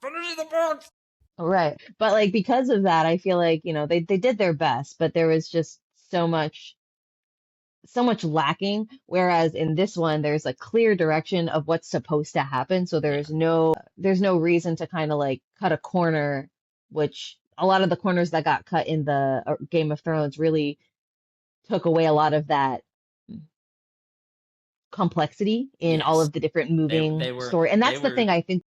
Finish the books. Right. But like because of that, I feel like, they did their best, but there was just so much lacking. Whereas in this one, there's a clear direction of what's supposed to happen. So Yeah, there's no reason to kind of like cut a corner, which a lot of the corners that got cut in the Game of Thrones really took away a lot of that complexity in all yes, of the different they moving they were story. And they that's the were thing I think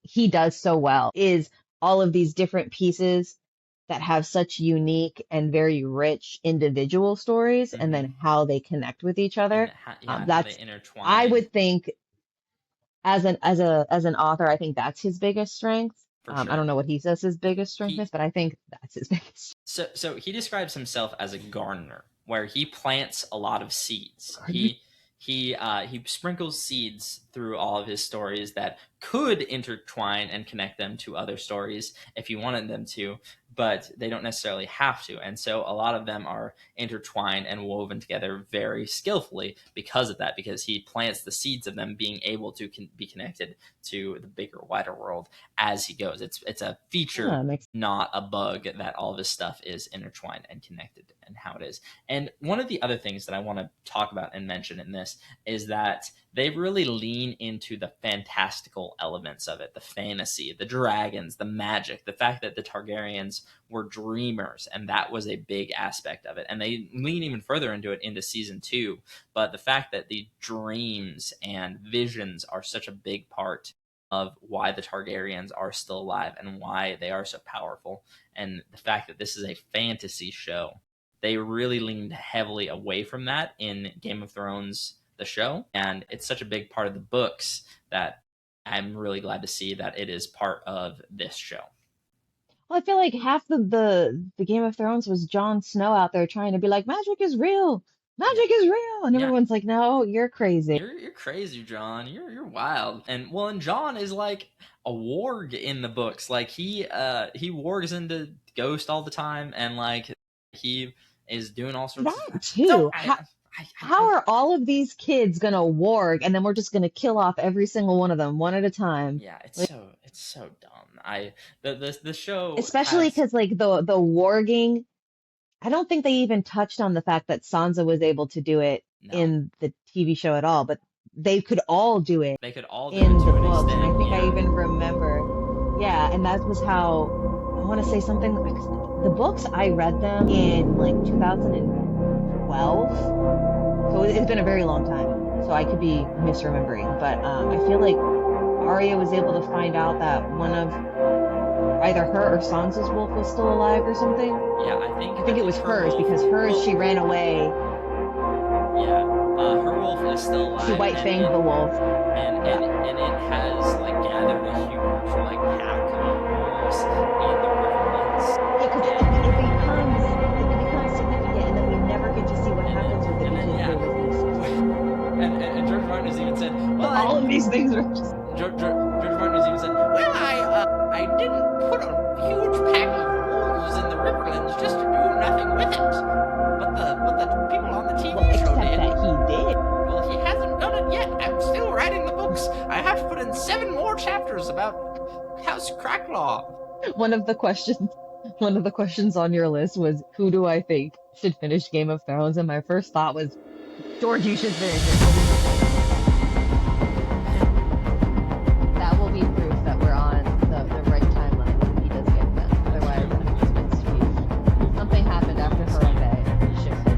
he does so well is all of these different pieces that have such unique and very rich individual stories and mhm. then how they connect with each And other. yeah, and how they That's I intertwine would think as an author, I think that's his biggest strength. for I sure. don't know what he says his biggest strength He is, but I think that's his biggest so he describes himself as a gardener, where he plants a lot of seeds. strength. He sprinkles seeds through all of his stories that could intertwine and connect them to other stories if he wanted them to, but they don't necessarily have to. And so a lot of them are intertwined and woven together very skillfully because of that, because he plants the seeds of them being able to be connected to the bigger, wider world as he goes. It's a feature, Yeah, makes not a bug, that all of his stuff is intertwined and connected and how it is. And one of the other things that I want to talk about and mention in this is that they really lean into the fantastical elements of it, the fantasy, the dragons, the magic, the fact that the Targaryens were dreamers, and that was a big aspect of it. And they lean even further into it into season 2. But the fact that the dreams and visions are such a big part of why the Targaryens are still alive and why they are so powerful, and the fact that this is a fantasy show, they really leaned heavily away from that in Game of Thrones, the show, and it's such a big part of the books that I'm really glad to see that it is part of this show. well, I feel like half the Game of Thrones was Jon Snow out there trying to be like, magic is real, Yeah, magic is real, and yeah. everyone's like, no, you're crazy. You're crazy, John. You're wild. And well, and John is like a warg in the books. Like he wargs into Ghost all the time, and like he is doing all sorts of. That So too. How are all of these kids gonna warg and then we're just gonna kill off every single one of them one at a time? yeah, it's Like, so dumb. The show especially has because like the warging, I don't think they even touched on the fact that Sansa was able to do it no. in the TV show at all, but they could all do it They could all do it in the to an books. And I extent. think I Yeah, even remember, yeah, and that was how I want to say something. The books I read them in like 2012, so it's been a very long time. So I could be misremembering, but I feel like Arya was able to find out that one of either her or Sansa's wolf was still alive or something. yeah. I think it was Her hers wolf. because hers she Well, ran away. yeah. Her wolf is still She alive, white fanged the wolf. and it has like gathered a huge like pack of wolves in the riverlands, Yeah, because and it becomes significant, and then we never get to see what happens with it and then because yeah, there was this. and George Martin has even said, well, All of these things are just George Martin has even said, well, I didn't put a huge pack of wolves in the riverlands just to do nothing with it, but the people on the TV well, show except did. that he did. Well, he hasn't done it yet. I'm still writing the books. I have to put in 7 more chapters about House Cracklaw. One of the questions, one of the questions on your list was, who do I think should finish Game of Thrones? And my first thought was, George, you should finish it. That will be proof that we're on the right timeline when he does get it done. Otherwise, something happened after Her Bay and it shifted.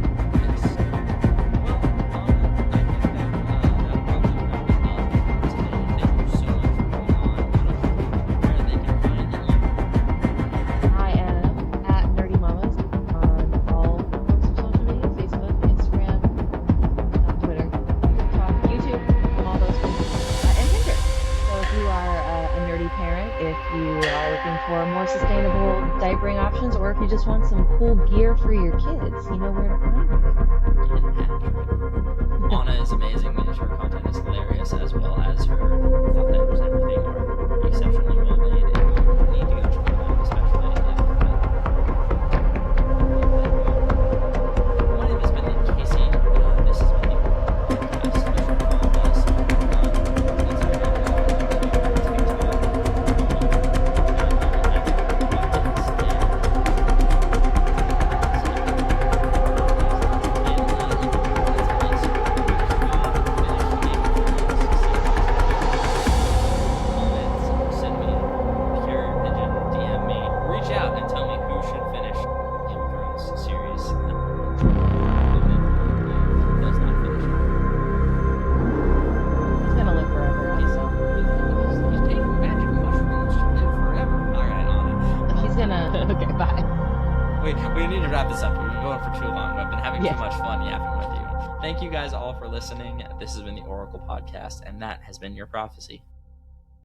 I am at Nerdy Mamas on all forms of social media, Facebook, Instagram, not Twitter, TikTok, YouTube, all those places, and Pinterest. So if you are a nerdy parent, if you are looking for more sustainable diapering options, or if you just want some cool gear for your kids, you know where to find me. Anna is amazing. Her content is hilarious, as well as her thought letters and everything are exceptionally well made. And you need to go check them out, especially if my name has been Casey. This has been the podcast. Be sure to follow us on Instagram, TikTok, we need to wrap this up. We've been going for too long. I've been having too Yeah. much fun yapping with you. Thank you guys all for listening. This has been the Oracle Podcast, and that has been your prophecy.